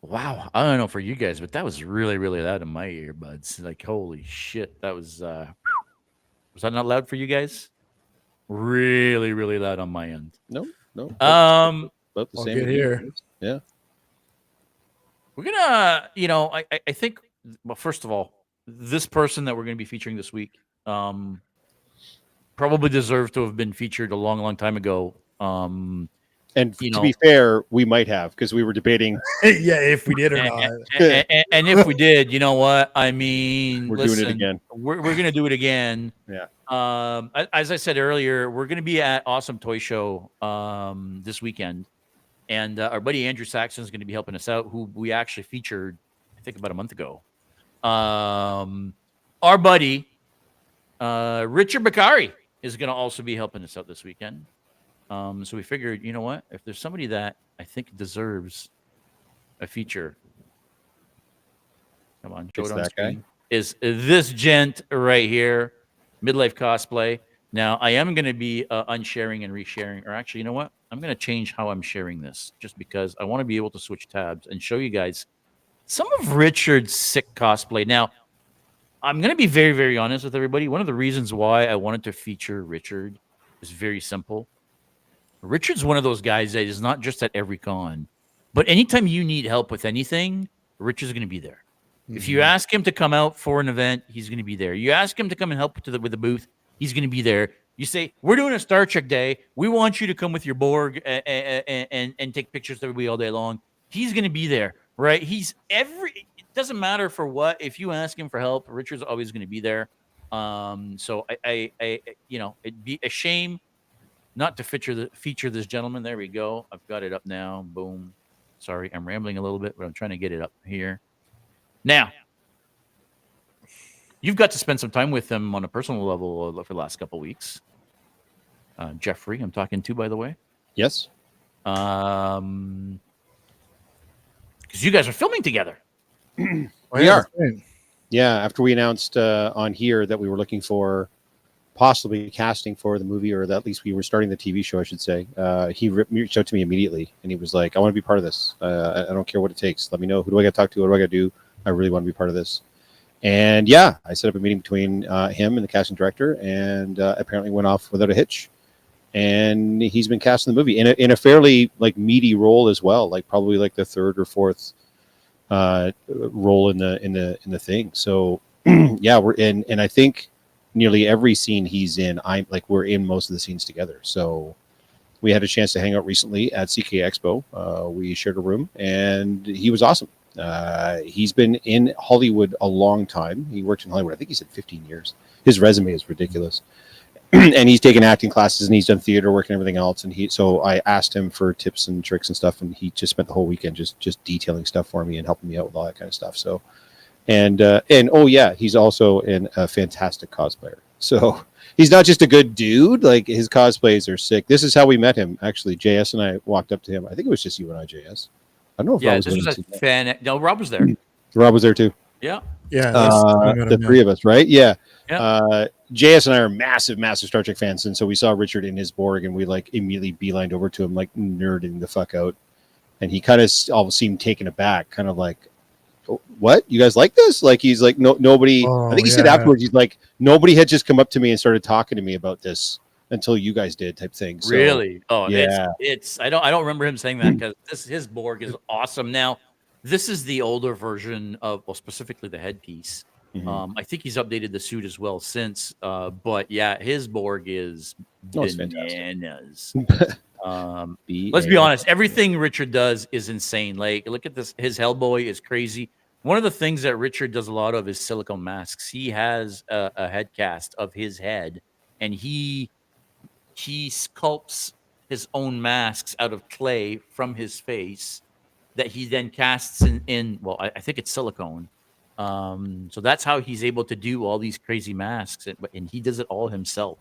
Wow, I don't know for you guys, but that was really, really loud in my earbuds. Like, holy shit, that was that not loud for you guys? Really, really loud on my end. No. Um, About the I'll same get here. Yeah. we're gonna, I think, well, first of all, this person that we're gonna be featuring this week, probably deserved to have been featured a long, long time ago. And You to know- be fair, we might have because we were debating. Yeah, if we did or And, not. and if we did, you know what? I mean, We're doing it listen, again. We're gonna do it again. Yeah. As I said earlier, we're gonna be at Awesome Toy Show this weekend, and our buddy Andrew Saxon is gonna be helping us out, who we actually featured, I think, about a month ago. Our buddy Richard Bakari is gonna also be helping us out this weekend. So we figured, you know what? If there's somebody that I think deserves a feature, come on, show It's it on that guy. screen. Is this gent right here, midlife cosplay? Now I am going to be unsharing and resharing, or actually, you know what? I'm going to change how I'm sharing this, just because I want to be able to switch tabs and show you guys some of Richard's sick cosplay. Now, I'm going to be very, very honest with everybody. One of the reasons why I wanted to feature Richard is very simple. Richard's one of those guys that is not just at every con, but anytime you need help with anything, Richard's going to be there. If you ask him to come out for an event, he's going to be there. You ask him to come and help with the booth, he's going to be there. You say, we're doing a Star Trek day. We want you to come with your Borg and take pictures of everybody all day long. He's going to be there, right? It doesn't matter for what. If you ask him for help, Richard's always going to be there. So it'd be a shame not to feature this gentleman. There we go. I've got it up now. Boom. Sorry, I'm rambling a little bit, but I'm trying to get it up here. Now, you've got to spend some time with him on a personal level for the last couple of weeks. Jeffrey, I'm talking to, by the way. Yes. Because you guys are filming together. We are. Yeah, after we announced on here that we were looking for possibly casting for the movie, or that at least we were starting the TV show, I should say, he reached out to me immediately, and he was like, I want to be part of this. I don't care what it takes. Let me know. Who do I got to talk to? What do I got to do? I really want to be part of this. And yeah, I set up a meeting between him and the casting director, and apparently went off without a hitch. And he's been cast in the movie in a fairly like meaty role as well, like probably like the third or fourth role in the thing. So yeah, we're in, and I think nearly every scene he's in, we're in most of the scenes together. So we had a chance to hang out recently at CK Expo. We shared a room, and he was awesome. He's been in Hollywood a long time. He worked in Hollywood, I think he said 15 years. His resume is ridiculous. And he's taken acting classes, and he's done theater work and everything else. And so I asked him for tips and tricks and stuff, and he just spent the whole weekend just detailing stuff for me and helping me out with all that kind of stuff. So, and oh yeah, he's also a fantastic cosplayer. So he's not just a good dude; like his cosplays are sick. This is how we met him. Actually, JS and I walked up to him. I think it was just you and I, JS. I don't know if Yeah, Rob was this was a fan. No, Rob was there. Rob was there too. Yeah. Yeah. The three of us, right? Yeah. Yeah. JS and I are massive Star Trek fans, and so we saw Richard in his Borg, and we like immediately beelined over to him, like nerding the fuck out. And he kind of all seemed taken aback, kind of like, "What? You guys like this?" Like he's like, "No, nobody." I think he said afterwards, he's like, "Nobody had just come up to me and started talking to me about this until you guys did," type thing. So, really? Oh, yeah. It's I don't remember him saying that, because his Borg is awesome. Now, this is the older version of, well, specifically the headpiece. Mhm. I think he's updated the suit as well since. But yeah, his Borg is it's bananas. Let's be honest. Everything Richard does is insane. Like, look at this. His Hellboy is crazy. One of the things that Richard does a lot of is silicone masks. He has a head cast of his head, and he sculpts his own masks out of clay from his face that he then casts in well, I think it's silicone. So that's how he's able to do all these crazy masks, and he does it all himself.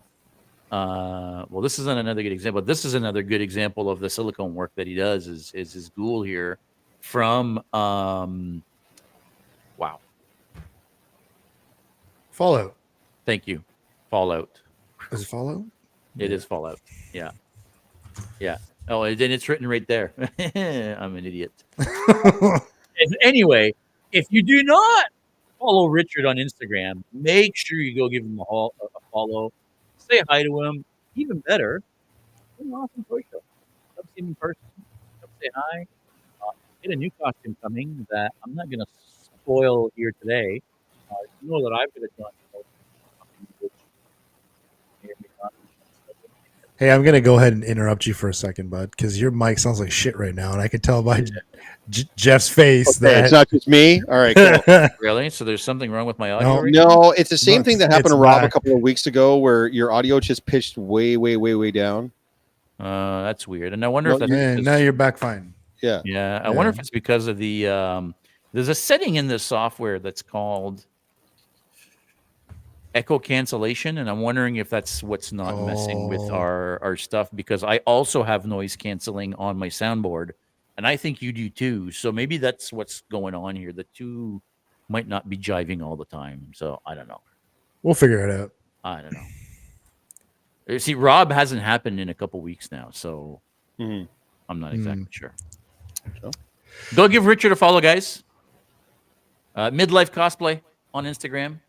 Well, this isn't another good example. This is another good example of the silicone work that he does. Is his ghoul here from wow. Fallout. Thank you, Fallout. Is it Fallout? It is Fallout. Yeah, yeah. Oh, and then it's written right there. I'm an idiot. Anyway, if you do not follow Richard on Instagram, make sure you go give him a follow. Say hi to him. Even better, do an awesome toy show. Come see him in person. Come say hi. Get a new costume coming that I'm not going to spoil here today. You know that I've got a done. Hey, I'm gonna go ahead and interrupt you for a second, bud, because your mic sounds like shit right now, and I can tell by Jeff's face that it's not just me. All right, cool. Really? So there's something wrong with my audio? No, it's the same thing that happened to Rob back. a couple of weeks ago, where your audio just pitched way down. That's weird. And I wonder if that's now you're back fine. Yeah. Yeah, I wonder if it's because of the there's a setting in this software that's called echo cancellation, and I'm wondering if that's what's not messing with our stuff, because I also have noise canceling on my soundboard, and I think you do too. So maybe that's what's going on here. The two might not be jiving all the time. So I don't know. We'll figure it out. I don't know. See, Rob hasn't happened in a couple weeks now, so I'm not exactly sure. So? Go give Richard a follow, guys. Midlife Cosplay on Instagram.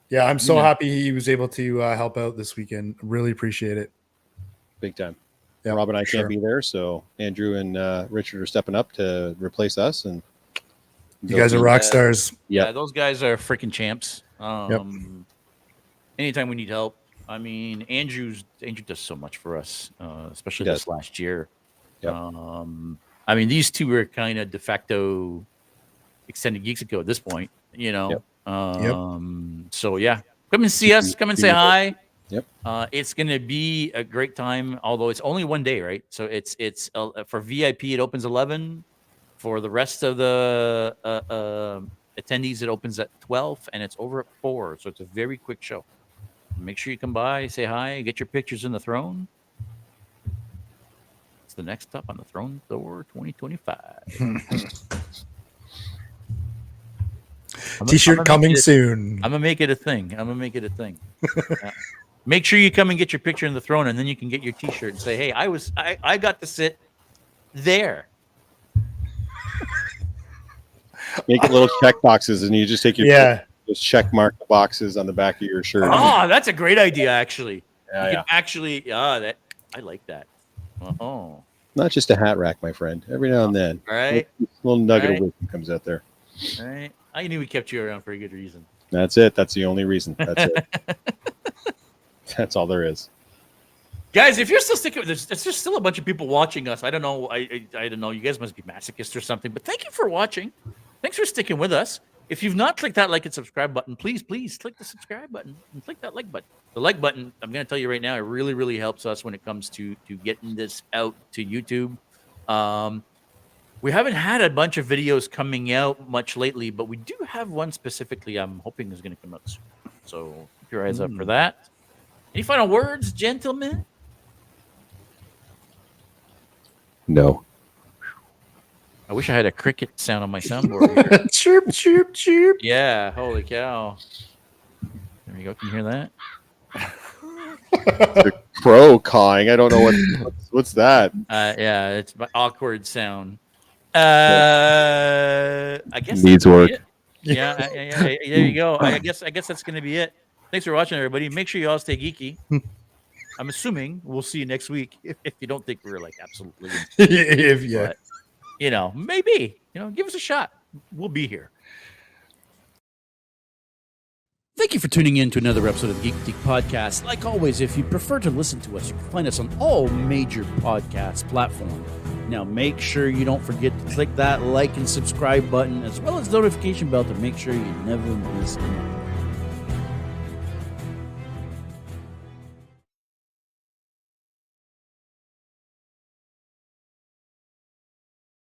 Yeah, I'm so happy he was able to help out this weekend. Really appreciate it. Big time. Yeah, Rob and I can't be there, so Andrew and Richard are stepping up to replace us. And you guys are rock stars. Yeah, those guys are freaking champs. Anytime we need help. I mean, Andrew does so much for us, especially this last year. Yep. I mean, these two are kind of de facto extended Geeks and Co at this point, you know. Yep. So yeah, come and see us. Come and say hi. Yep. It's gonna be a great time. Although it's only one day, right? So it's for VIP it opens 11. For the rest of the attendees, it opens at 12, and it's over at 4. So it's a very quick show. Make sure you come by, say hi, get your pictures in the throne. It's the next stop on the Throne Tour 2025. T-shirt coming soon. I'm gonna make it a thing. Make sure you come and get your picture in the throne, and then you can get your T-shirt and say, "Hey, I got to sit there." Make it little check boxes, and you just take your just check mark the boxes on the back of your shirt. Oh, that's a great idea, actually. Yeah, you can actually, that I like that. Oh, not just a hat rack, my friend. Every now and then, right? A little nugget of wisdom comes out there. Right. I knew we kept you around for a good reason. That's it. That's the only reason. That's it. That's all there is. Guys, if you're still sticking with this, there's still a bunch of people watching us. I don't know. I don't know. You guys must be masochists or something. But thank you for watching. Thanks for sticking with us. If you've not clicked that like and subscribe button, please click the subscribe button and click that like button. The like button, I'm going to tell you right now, it really, really helps us when it comes to getting this out to YouTube. We haven't had a bunch of videos coming out much lately, but we do have one specifically I'm hoping is going to come out soon. So keep your eyes up for that. Any final words, gentlemen? No. I wish I had a cricket sound on my soundboard here. Chirp, chirp, chirp. Yeah, holy cow. There you go. Can you hear that? The crow cawing. I don't know what's that. Yeah, it's my awkward sound. I guess needs work. Yeah, there you go. I guess that's gonna be it. Thanks for watching, everybody. Make sure you all stay geeky. I'm assuming we'll see you next week if you don't think we're like absolutely But, maybe give us a shot. We'll be here. Thank you for tuning in to another episode of the Geek Boutique podcast. Like always, if you prefer to listen to us, you can find us on all major podcast platforms. Now, make sure you don't forget to click that like and subscribe button, as well as the notification bell to make sure you never miss an